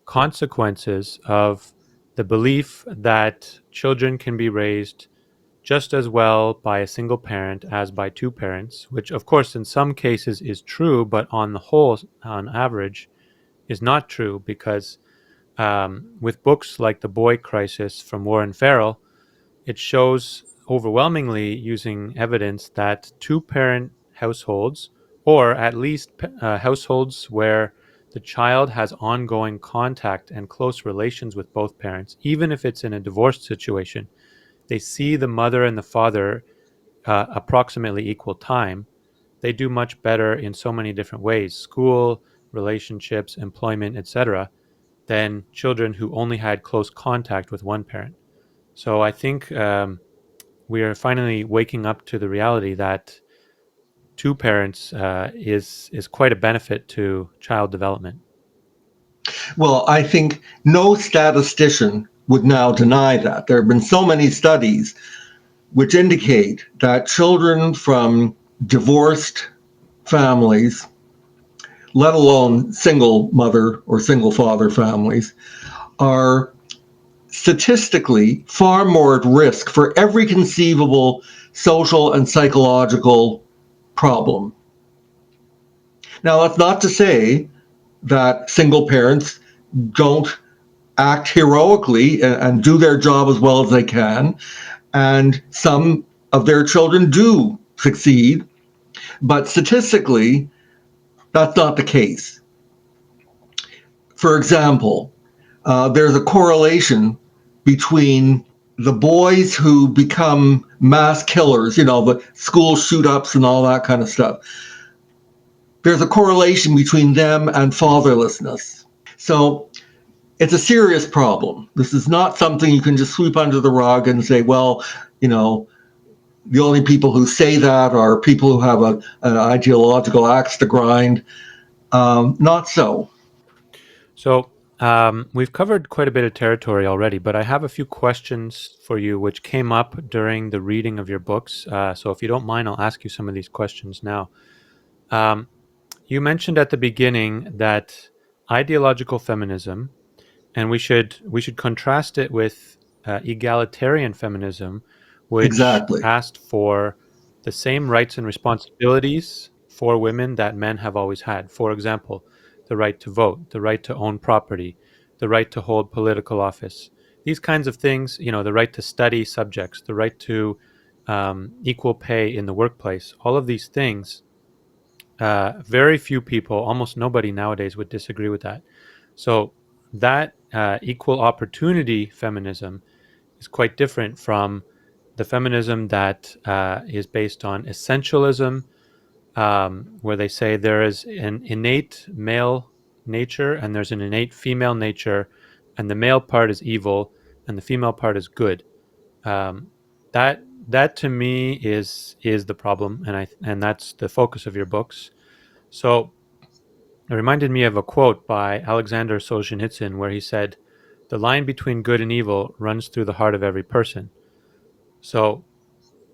consequences of the belief that children can be raised just as well by a single parent as by two parents, which, of course, in some cases is true, but on the whole, on average, is not true because with books like The Boy Crisis from Warren Farrell, it shows overwhelmingly using evidence that two parent households, or at least households where the child has ongoing contact and close relations with both parents, even if it's in a divorced situation, they see the mother and the father approximately equal time. They do much better in so many different ways: school, relationships, employment, etc., than children who only had close contact with one parent. So I think we are finally waking up to the reality that two parents is quite a benefit to child development. Well, I think no statistician would now deny that. There have been so many studies which indicate that children from divorced families, let alone single mother or single father families, are statistically far more at risk for every conceivable social and psychological problem. Now, that's not to say that single parents don't act heroically and do their job as well as they can, and some of their children do succeed, but statistically, that's not the case. For example, there's a correlation between the boys who become mass killers, the school shoot ups and all that kind of stuff. There's a correlation between them and fatherlessness. So it's a serious problem. This is not something you can just sweep under the rug and say, well, the only people who say that are people who have an ideological axe to grind. Not so. So we've covered quite a bit of territory already, but I have a few questions for you which came up during the reading of your books. So if you don't mind, I'll ask you some of these questions now. Um, you mentioned at the beginning that ideological feminism, and we should contrast it with egalitarian feminism, which Exactly. asked for the same rights and responsibilities for women that men have always had. For example, the right to vote, the right to own property, the right to hold political office. these kinds of things, the right to study subjects, the right to equal pay in the workplace, all of these things, very few people, almost nobody nowadays would disagree with that. So that equal opportunity feminism is quite different from the feminism that is based on essentialism, where they say there is an innate male nature and there's an innate female nature, and the male part is evil and the female part is good. Um, that to me is the problem, and that's the focus of your books. So it reminded me of a quote by Alexander Solzhenitsyn where he said, "The line between good and evil runs through the heart of every person." So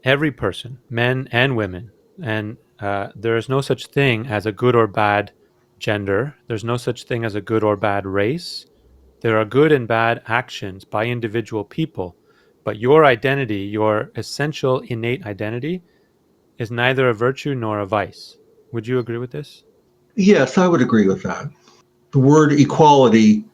every person, men and women, and there is no such thing as a good or bad gender. There's no such thing as a good or bad race. There are good and bad actions by individual people, but your identity, your essential innate identity, is neither a virtue nor a vice. Would you agree with this? Yes, I would agree with that. The word equality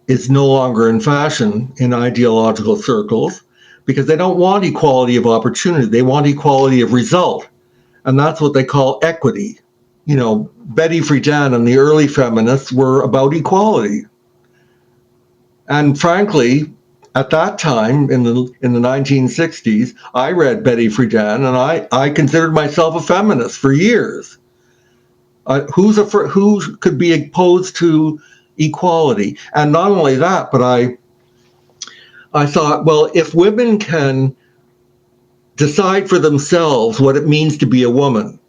is no longer in fashion in ideological circles because they don't want equality of opportunity. They want equality of result. And that's what they call equity. Betty Friedan and the early feminists were about equality. And frankly, at that time in the 1960s, I read Betty Friedan and I considered myself a feminist for years. Who could be opposed to equality? And not only that, but I thought, well, if women can decide for themselves what it means to be a woman,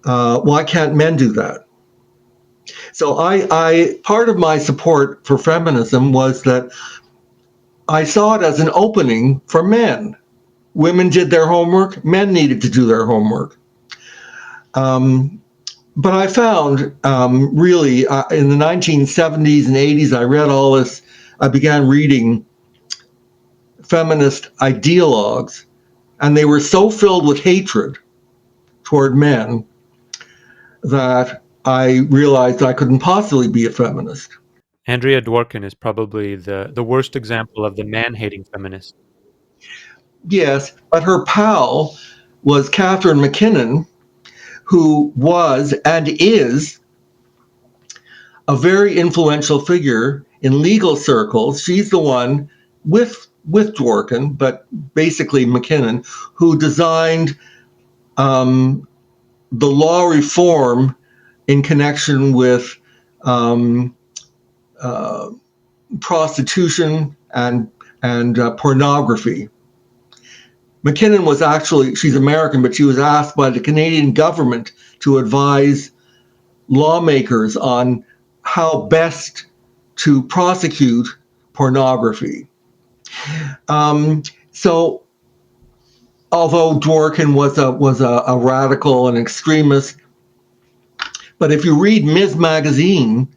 why can't men do that? So I part of my support for feminism was that I saw it as an opening for men. Women did their homework, men needed to do their homework. But I found really in the 1970s and 80s, I read all this. I began reading feminist ideologues, and they were so filled with hatred toward men that I realized I couldn't possibly be a feminist. Andrea Dworkin is probably the worst example of the man hating feminist. Yes, but her pal was Catherine McKinnon, who was and is a very influential figure in legal circles. She's the one with Dworkin, but basically McKinnon, who designed the law reform in connection with um, uh, prostitution and pornography. McKinnon was actually, she's American, but she was asked by the Canadian government to advise lawmakers on how best to prosecute pornography. So, although Dworkin was a radical and extremist, but if you read Ms. Magazine,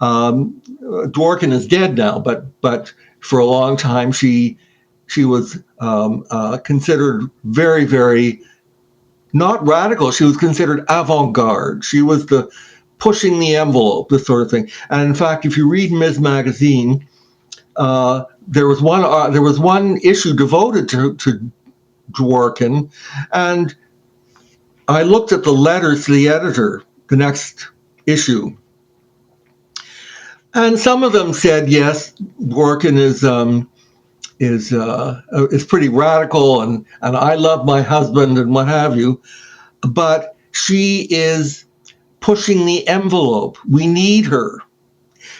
Dworkin is dead now, but for a long time she was considered very, very not radical. She was considered avant-garde. She was the pushing the envelope, this sort of thing. And in fact, if you read Ms. Magazine, there was one issue devoted to Dworkin, and I looked at the letters to the editor, the next issue, and some of them said yes, Dworkin is pretty radical, and I love my husband and what have you, but she is pushing the envelope. We need her.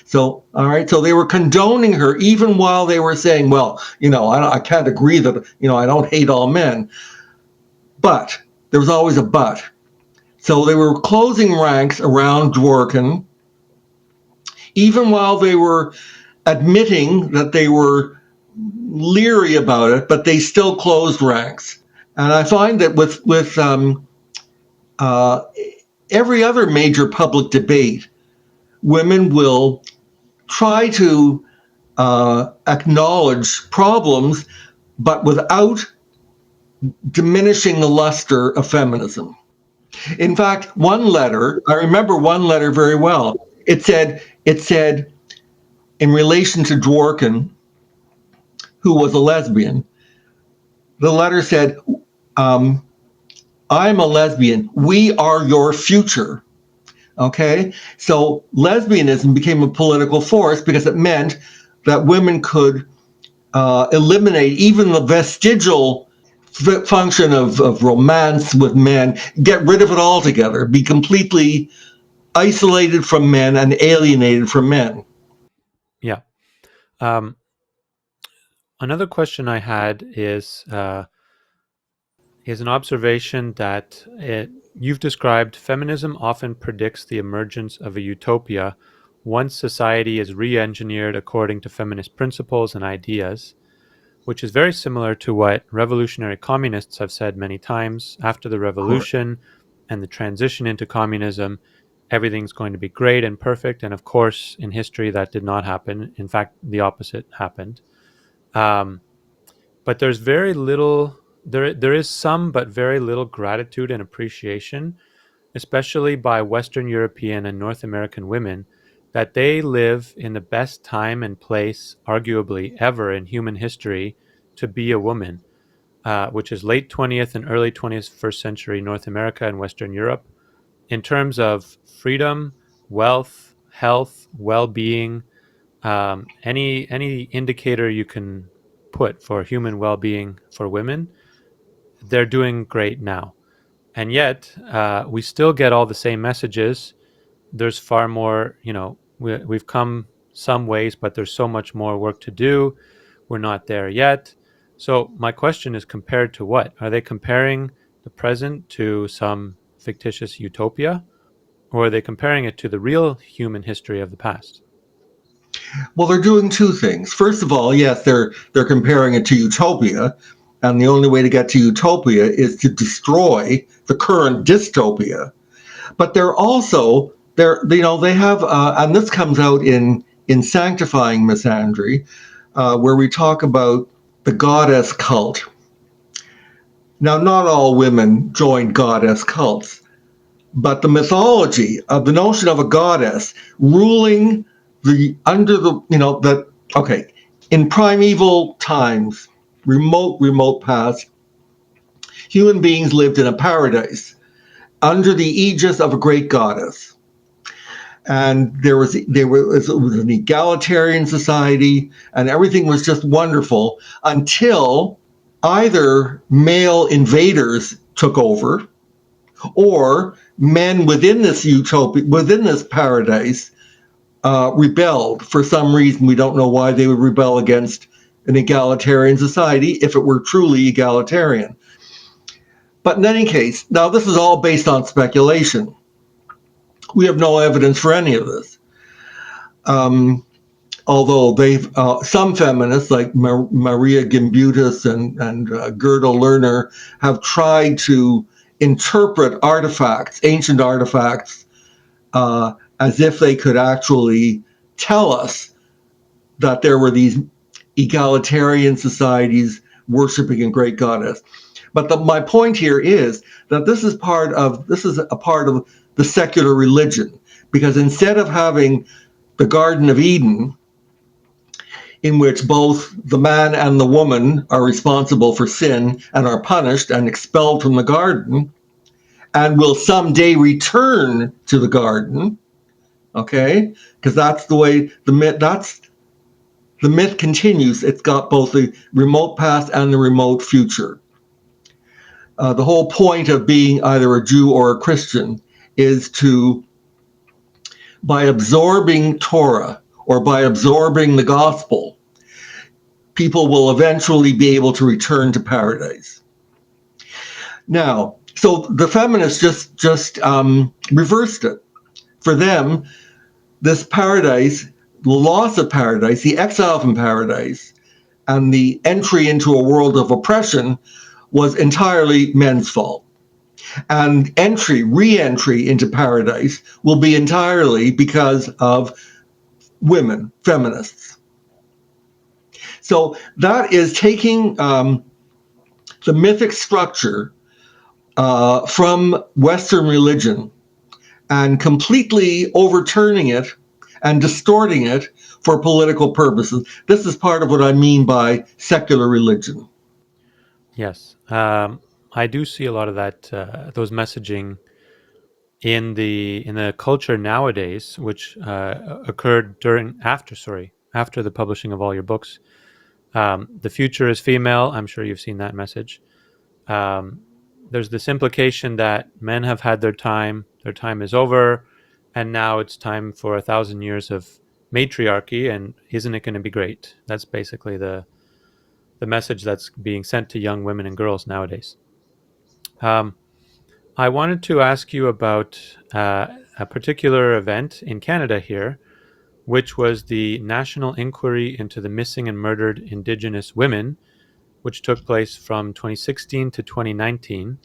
So, all right. So they were condoning her even while they were saying, well, I can't agree that, I don't hate all men. But there was always a but. So they were closing ranks around Dworkin, even while they were admitting that they were leery about it, but they still closed ranks. And I find that with uh, every other major public debate, women will try to acknowledge problems, but without diminishing the luster of feminism. In fact, I remember one letter very well. It said, in relation to Dworkin, who was a lesbian. The letter said, I'm a lesbian. We are your future. Okay? So lesbianism became a political force because it meant that women could eliminate even the vestigial function of romance with men, get rid of it altogether, be completely isolated from men and alienated from men. Yeah. Another question I had is an observation that you've described feminism often predicts the emergence of a utopia once society is re-engineered according to feminist principles and ideas, which is very similar to what revolutionary communists have said many times. After the Correct. revolution and the transition into communism, everything's going to be great and perfect. And of course, in history, that did not happen. In fact, the opposite happened. Um, but there's very little. There is some, but very little gratitude and appreciation, especially by Western European and North American women, that they live in the best time and place, arguably ever in human history, to be a woman, which is late 20th and early 21st century North America and Western Europe, in terms of freedom, wealth, health, well-being, any indicator you can put for human well-being for women, they're doing great now. And yet, we still get all the same messages. There's far more, we've come some ways, but there's so much more work to do. We're not there yet. So, my question is, compared to what? Are they comparing the present to some fictitious utopia, or are they comparing it to the real human history of the past? Well, they're doing two things. First of all, yes, they're comparing it to utopia, and the only way to get to utopia is to destroy the current dystopia. But they have, and this comes out in Sanctifying Misandry, where we talk about the goddess cult. Now, not all women join goddess cults, but the mythology of the notion of a goddess ruling okay, in primeval times, remote past, human beings lived in a paradise under the aegis of a great goddess. And it was an egalitarian society, and everything was just wonderful until either male invaders took over, or men within this utopia, within this paradise, rebelled for some reason. We don't know why they would rebel against an egalitarian society if it were truly egalitarian. But in any case, now this is all based on speculation. We have no evidence for any of this. Although some feminists like Maria Gimbutas and Gerda Lerner have tried to interpret artifacts, ancient artifacts, as if they could actually tell us that there were these egalitarian societies worshiping a great goddess. But my point here is that this is a part of the secular religion, because instead of having the Garden of Eden, in which both the man and the woman are responsible for sin and are punished and expelled from the garden, and will someday return to the garden, okay? Because that's the way the myth continues. It's got both the remote past and the remote future. The whole point of being either a Jew or a Christian is to, by absorbing Torah or by absorbing the gospel, people will eventually be able to return to paradise. Now, so the feminists just reversed it. For them, this paradise, the loss of paradise, the exile from paradise, and the entry into a world of oppression was entirely men's fault. And re-entry into paradise will be entirely because of women, feminists. So that is taking the mythic structure from Western religion and completely overturning it and distorting it for political purposes. This is part of what I mean by secular religion. Yes, I do see a lot of that those messaging in the culture nowadays, which occurred after the publishing of all your books. The future is female. I'm sure you've seen that message. Um, there's this implication that men have had their time is over, and now it's time for 1,000 years of matriarchy. And isn't it going to be great? That's basically the message that's being sent to young women and girls nowadays. Um, I wanted to ask you about a particular event in Canada here, which was the National Inquiry into the Missing and Murdered Indigenous Women, which took place from 2016 to 2019.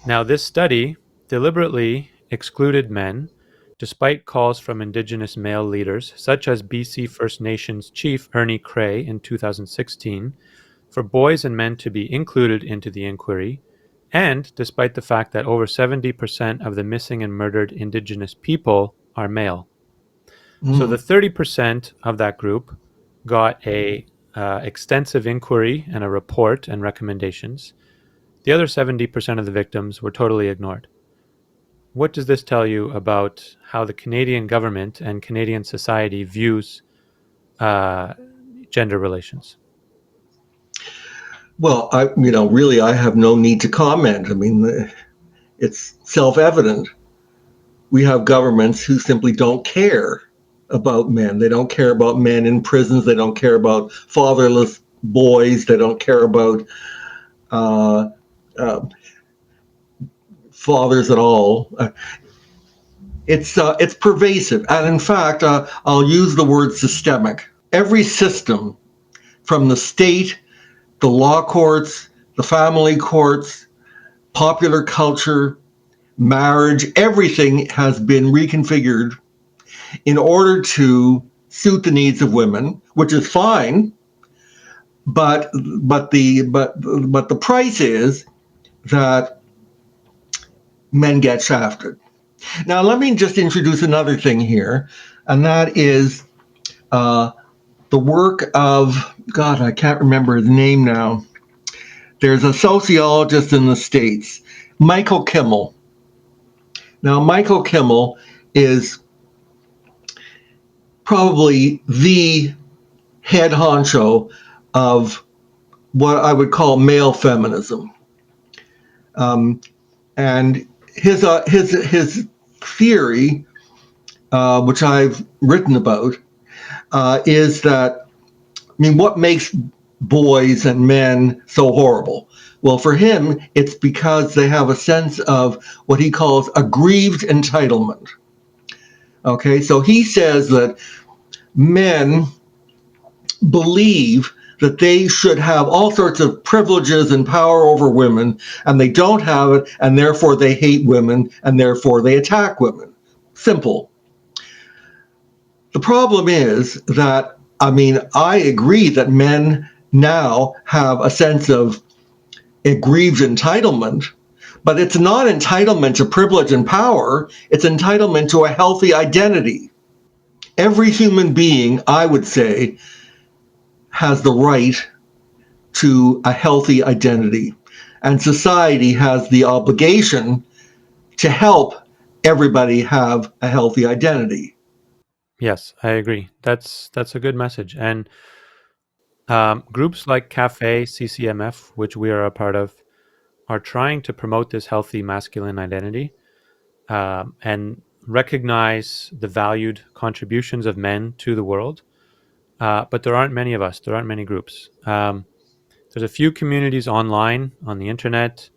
Now, this study deliberately excluded men, despite calls from Indigenous male leaders, such as BC First Nations Chief Ernie Cray in 2016, for boys and men to be included into the inquiry, and despite the fact that over 70% of the missing and murdered Indigenous people are male. So the Mm. 30% of that group got a extensive inquiry and a report and recommendations. The other 70% of the victims were totally ignored. What does this tell you about how the Canadian government and Canadian society views uh, gender relations? Well, really, I have no need to comment. I mean, it's self-evident. We have governments who simply don't care about men. They don't care about men in prisons. They don't care about fatherless boys. They don't care about uh, uh, fathers at all. It's pervasive, and in fact, I'll use the word systemic. Every system, from the state, the law courts, the family courts, popular culture, marriage, everything has been reconfigured in order to suit the needs of women, which is fine. But the price is that men get shafted. Now, let me just introduce another thing here, and that is uh, the work of God. I can't remember his name now. There's a sociologist in the States, Michael Kimmel. Now, Michael Kimmel is probably the head honcho of what I would call male feminism. And his theory, which I've written about, is that, I mean, what makes boys and men so horrible? Well, for him, it's because they have a sense of what he calls aggrieved entitlement. Okay, so he says that men believe that they should have all sorts of privileges and power over women, and they don't have it, and therefore they hate women, and therefore they attack women. Simple. The problem is that, I mean, I agree that men now have a sense of aggrieved entitlement, but it's not entitlement to privilege and power, it's entitlement to a healthy identity. Every human being, I would say, has the right to a healthy identity. And society has the obligation to help everybody have a healthy identity. Yes, I agree. That's a good message. And groups like Cafe CCMF, which we are a part of, are trying to promote this healthy masculine identity and recognize the valued contributions of men to the world. But there aren't many of us. There aren't many groups. There's a few communities online on the internet,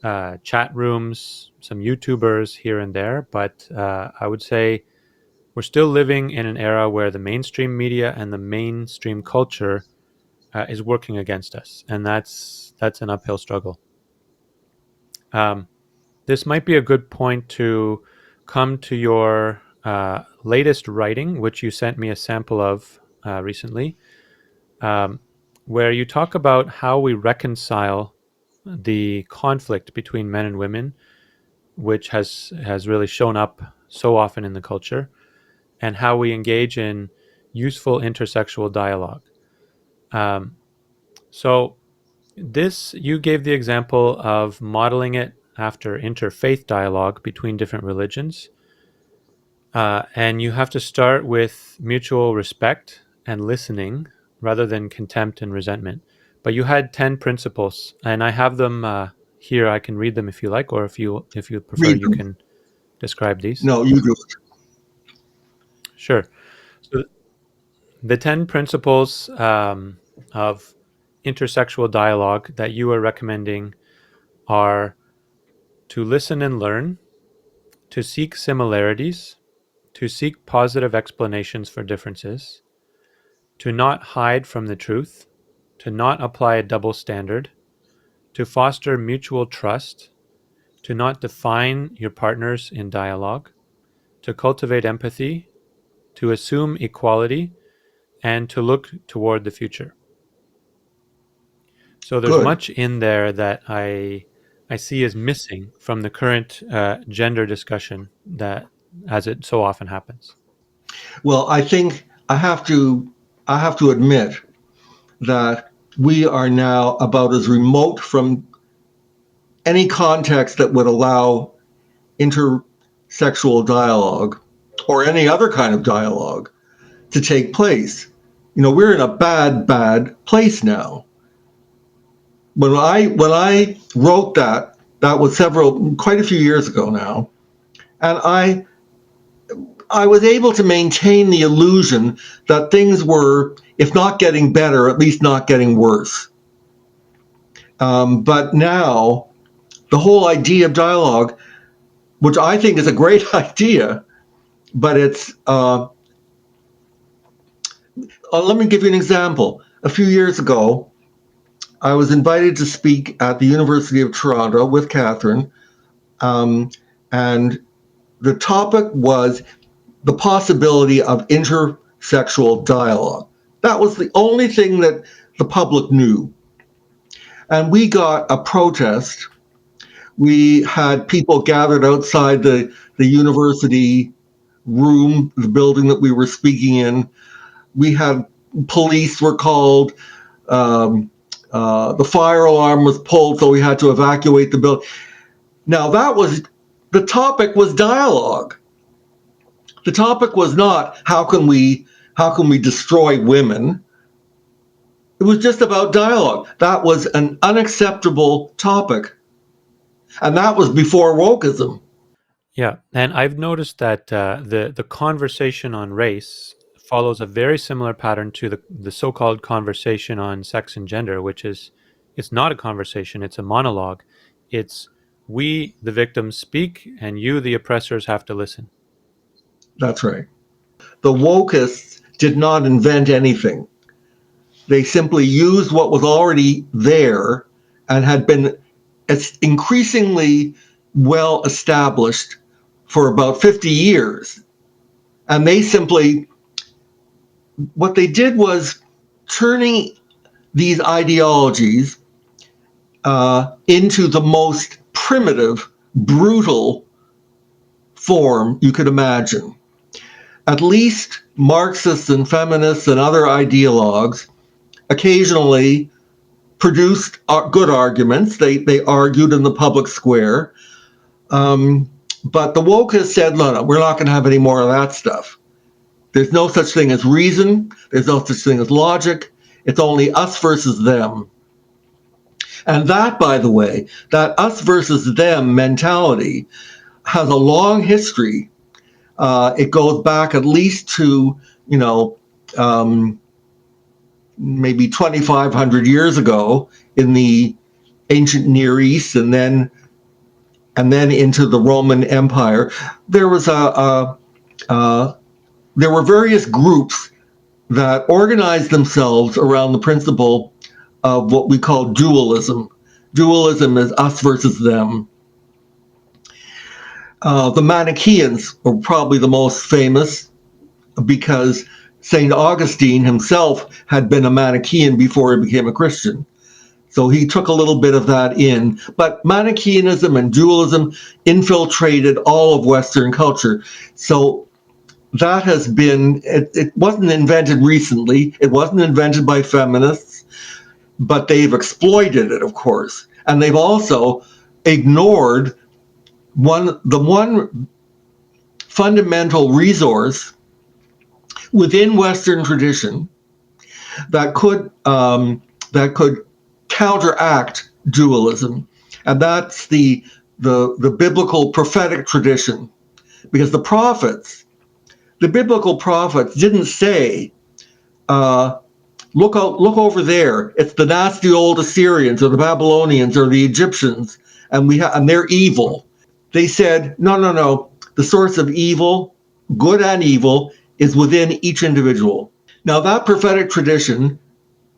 chat rooms, some YouTubers here and there. But I would say we're still living in an era where the mainstream media and the mainstream culture is working against us, and that's an uphill struggle. Um, this might be a good point to come to your latest writing, which you sent me a sample of recently, um, where you talk about how we reconcile the conflict between men and women, which has really shown up so often in the culture. and how we engage in useful intersexual dialogue. Um, so you gave the example of modeling it after interfaith dialogue between different religions. And you have to start with mutual respect and listening rather than contempt and resentment. But you had 10 principles, and I have them here. I can read them if you like, or if you prefer, Read you them. can describe these. No, you do it. Sure. So the 10 principles of intersexual dialogue that you are recommending are to listen and learn, to seek similarities, to seek positive explanations for differences, to not hide from the truth, to not apply a double standard, to foster mutual trust, to not define your partners in dialogue, to cultivate empathy, to assume equality, and to look toward the future. So there's Good. much in there that I see as missing from the current gender discussion that as it so often happens. Well, I think I have to admit that we are now about as remote from any context that would allow intersexual dialogue or any other kind of dialogue to take place. You know, we're in a bad place now. When I wrote that was quite a few years ago now, and I was able to maintain the illusion that things were, if not getting better, at least not getting worse. But now, the whole idea of dialogue, which I think is a great idea, but let me give you an example. A few years ago, I was invited to speak at the University of Toronto with Katherine, and the topic was the possibility of intersexual dialogue. That was the only thing that the public knew. And we got a protest. We had people gathered outside the university room, the building that we were speaking in. We had police were called. The fire alarm was pulled, so we had to evacuate the building. Now, the topic was dialogue. The topic was not how can we destroy women. It was just about dialogue. That was an unacceptable topic. And that was before wokeism. Yeah, and I've noticed that the conversation on race follows a very similar pattern to the so-called conversation on sex and gender, which is it's not a conversation, it's a monologue. It's we, the victims, speak, and you, the oppressors, have to listen. That's right. The wokeists did not invent anything. They simply used what was already there and had been increasingly well established for about 50 years. And what they did was turning these ideologies into the most primitive, brutal form you could imagine. At least Marxists and feminists and other ideologues occasionally produced good arguments. They argued in the public square. But the wokists said, no, we're not going to have any more of that stuff. There's no such thing as reason. There's no such thing as logic. It's only us versus them. And that, by the way, that us versus them mentality has a long history. It goes back at least to, maybe 2,500 years ago in the ancient Near East, and then into the Roman Empire. There was there were various groups that organized themselves around the principle of what we call dualism. Dualism is us versus them. The Manichaeans were probably the most famous because St. Augustine himself had been a Manichaean before he became a Christian. So he took a little bit of that in. But Manichaeanism and dualism infiltrated all of Western culture. So that has been, it wasn't invented recently, it wasn't invented by feminists, but they've exploited it, of course. And they've also ignored the one fundamental resource within Western tradition that could counteract dualism, and that's the biblical prophetic tradition. Because the biblical prophets didn't say, look over there, it's the nasty old Assyrians or the Babylonians or the Egyptians, and they're evil. They said, no, no, no. The source of evil, good and evil, is within each individual. Now, that prophetic tradition,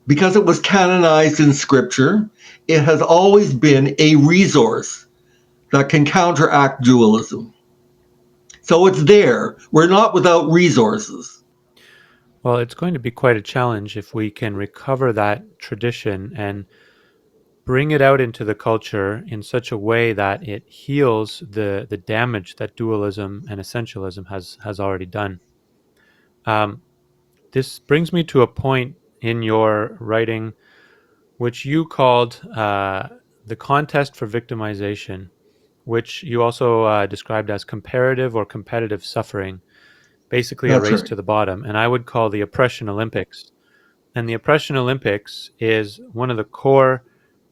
because it was canonized in Scripture, it has always been a resource that can counteract dualism. So it's there. We're not without resources. Well, it's going to be quite a challenge if we can recover that tradition and bring it out into the culture in such a way that it heals the damage that dualism and essentialism has already done. Um, this brings me to a point in your writing which you called the contest for victimization, which you also described as comparative or competitive suffering, basically a That's race right. to the bottom. And I would call the oppression Olympics. And the oppression Olympics is one of the core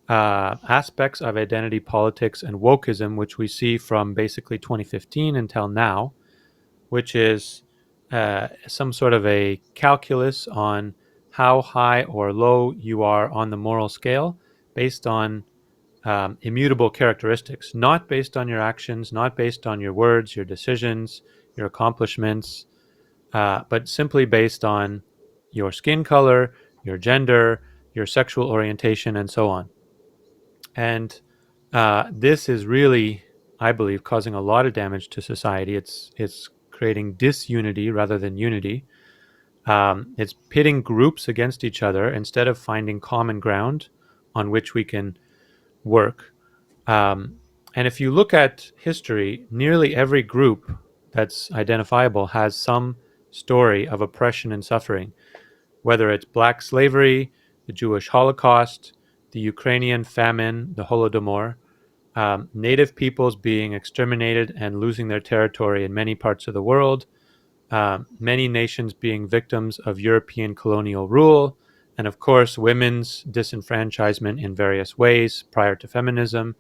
aspects of identity politics and wokeism, which we see from basically 2015 until now, which is some sort of a calculus on how high or low you are on the moral scale based on immutable characteristics, not based on your actions, not based on your words, your decisions, your accomplishments, but simply based on your skin color, your gender, your sexual orientation, and so on. And this is really, I believe, causing a lot of damage to society. It's creating disunity rather than unity. It's pitting groups against each other instead of finding common ground on which we can work. Um, and if you look at history, nearly every group that's identifiable has some story of oppression and suffering, whether it's black slavery, the Jewish Holocaust, the Ukrainian famine, the Holodomor, native peoples being exterminated and losing their territory in many parts of the world, many nations being victims of European colonial rule, and of course, women's disenfranchisement in various ways prior to feminism,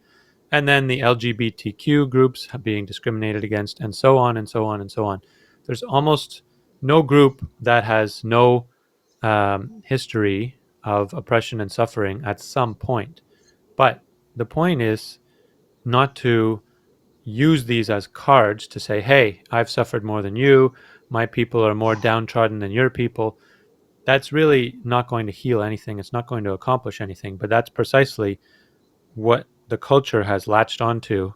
and then the LGBTQ groups being discriminated against, and so on and so on and so on. There's almost no group that has no history of oppression and suffering at some point. But the point is not to use these as cards to say, hey, I've suffered more than you. My people are more downtrodden than your people. That's really not going to heal anything. It's not going to accomplish anything. But that's precisely what the culture has latched onto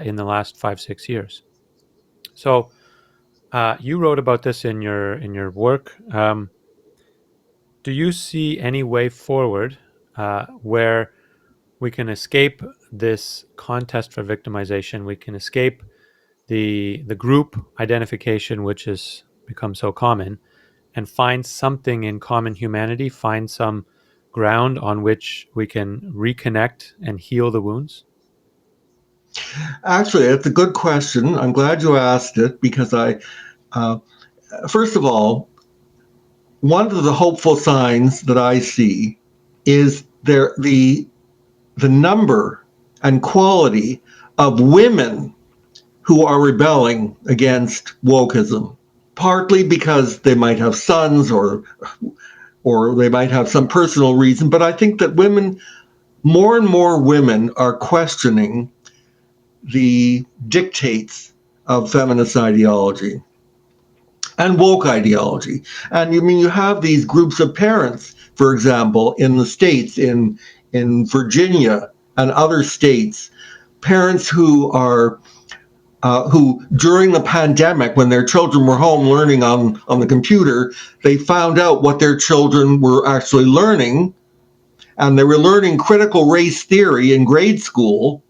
in the last 5-6 years. So you wrote about this in your work. Do you see any way forward where we can escape this contest for victimization? We can escape the group identification, which has become so common, and find something in common humanity, find some ground on which we can reconnect and heal the wounds? Actually, it's a good question. I'm glad you asked it because uh, first of all, one of the hopeful signs that I see is the number and quality of women who are rebelling against wokeism, partly because they might have sons or they might have some personal reason. But I think that more and more women are questioning the dictates of feminist ideology and woke ideology. And you have these groups of parents, for example, in the States, in Virginia and other states, parents who during the pandemic, when their children were home learning on the computer, they found out what their children were actually learning, and they were learning critical race theory in grade school,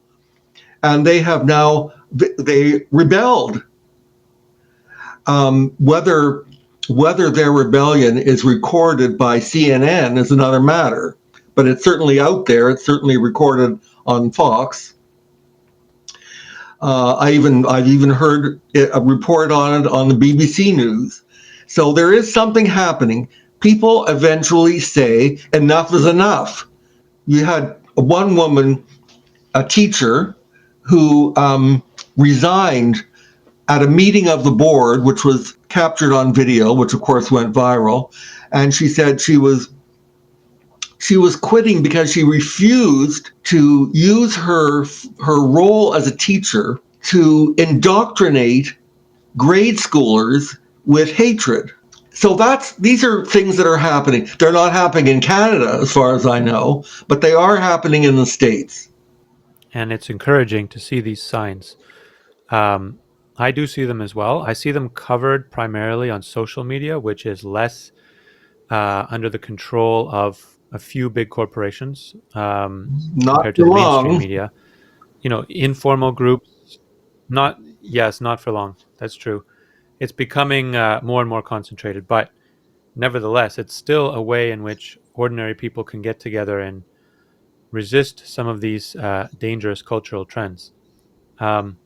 and they rebelled. Whether their rebellion is recorded by CNN is another matter, but it's certainly out there. It's certainly recorded on Fox. I've even heard a report on it on the BBC News. So there is something happening. People eventually say enough is enough. You had one woman, a teacher, who resigned at a meeting of the board, which was captured on video, which of course went viral. And she said she was quitting because she refused to use her role as a teacher to indoctrinate grade schoolers with hatred. So these are things that are happening. They're not happening in Canada, as far as I know, but they are happening in the States. And it's encouraging to see these signs. Um, I do see them as well. I see them covered primarily on social media, which is less under the control of a few big corporations Not compared to for the mainstream long. media. Informal groups, not for long. That's true. It's becoming more and more concentrated, but nevertheless, it's still a way in which ordinary people can get together and resist some of these dangerous cultural trends. Um,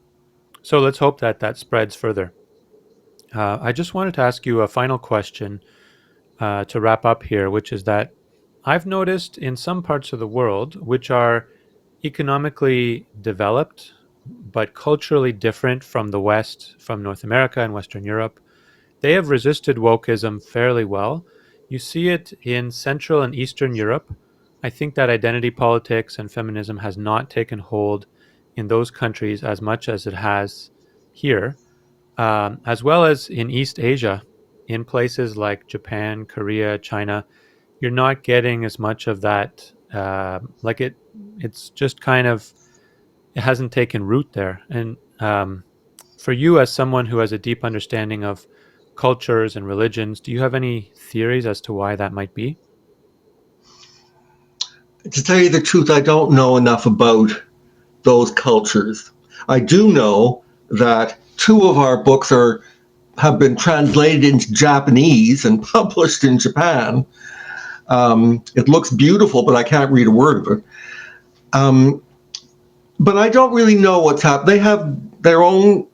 so let's hope that that spreads further. I just wanted to ask you a final question to wrap up here, which is that I've noticed in some parts of the world, which are economically developed but culturally different from the West, from North America and Western Europe, they have resisted wokeism fairly well. You see it in Central and Eastern Europe. I think that identity politics and feminism has not taken hold in those countries as much as it has here, as well as in East Asia, in places like Japan, Korea, China. You're not getting as much of that. It's just kind of it hasn't taken root there. And for you, as someone who has a deep understanding of cultures and religions, do you have any theories as to why that might be? To tell you the truth, I don't know enough about those cultures. I do know that two of our books have been translated into Japanese and published in Japan. It looks beautiful, but I can't read a word of it. But I don't really know what's happened. They have their own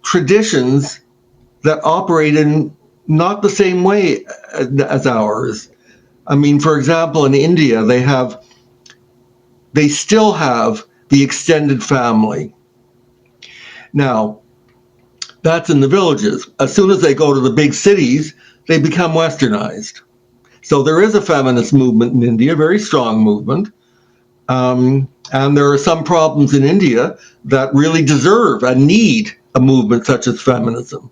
traditions that operate in not the same way as ours. I mean, for example, in India, they still have the extended family. Now, that's in the villages. As soon as they go to the big cities, they become westernized. So there is a feminist movement in India, a very strong movement. And there are some problems in India that really deserve and need a movement such as feminism.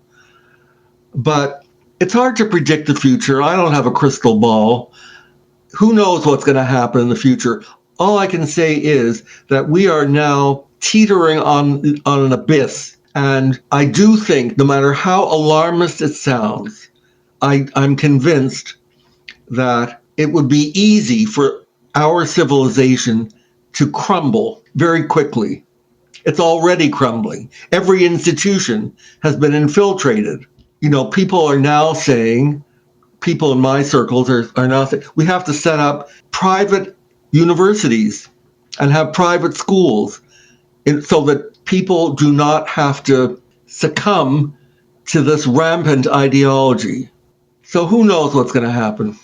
But it's hard to predict the future. I don't have a crystal ball. Who knows what's going to happen in the future? All I can say is that we are now teetering on an abyss. And I do think, no matter how alarmist it sounds, I'm convinced that it would be easy for our civilization to crumble very quickly. It's already crumbling. Every institution has been infiltrated. People are now saying, people in my circles are now saying, we have to set up private universities and have private schools so that people do not have to succumb to this rampant ideology. So who knows what's going to happen?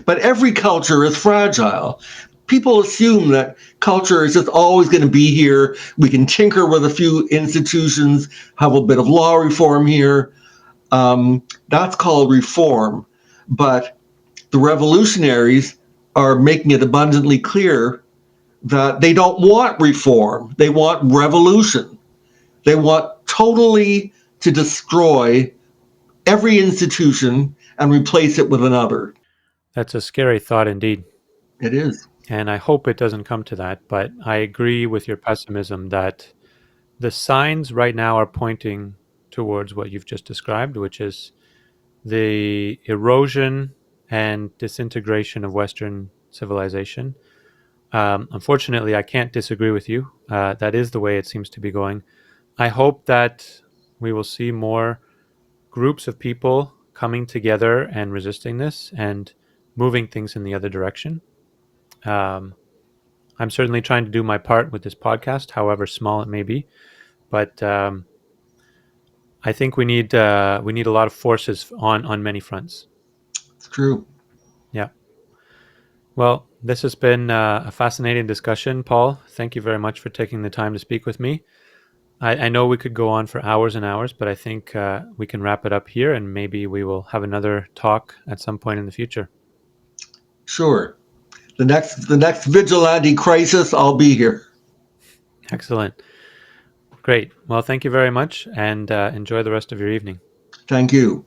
But every culture is fragile. People assume that culture is just always going to be here. We can tinker with a few institutions, have a bit of law reform here. That's called reform. But the revolutionaries are making it abundantly clear that they don't want reform. They want revolution. They want totally to destroy every institution and replace it with another. That's a scary thought indeed. It is. And I hope it doesn't come to that. But I agree with your pessimism that the signs right now are pointing towards what you've just described, which is the erosion and disintegration of Western civilization. Unfortunately, I can't disagree with you. That is the way it seems to be going. I hope that we will see more groups of people coming together and resisting this and moving things in the other direction. Um, I'm certainly trying to do my part with this podcast, however small it may be. But I think we need a lot of forces on many fronts. It's true. Yeah. Well, this has been a fascinating discussion, Paul. Thank you very much for taking the time to speak with me. I know we could go on for hours and hours, but I think we can wrap it up here, and maybe we will have another talk at some point in the future. Sure. The next vigilante crisis, I'll be here. Excellent. Great. Well, thank you very much, and enjoy the rest of your evening. Thank you.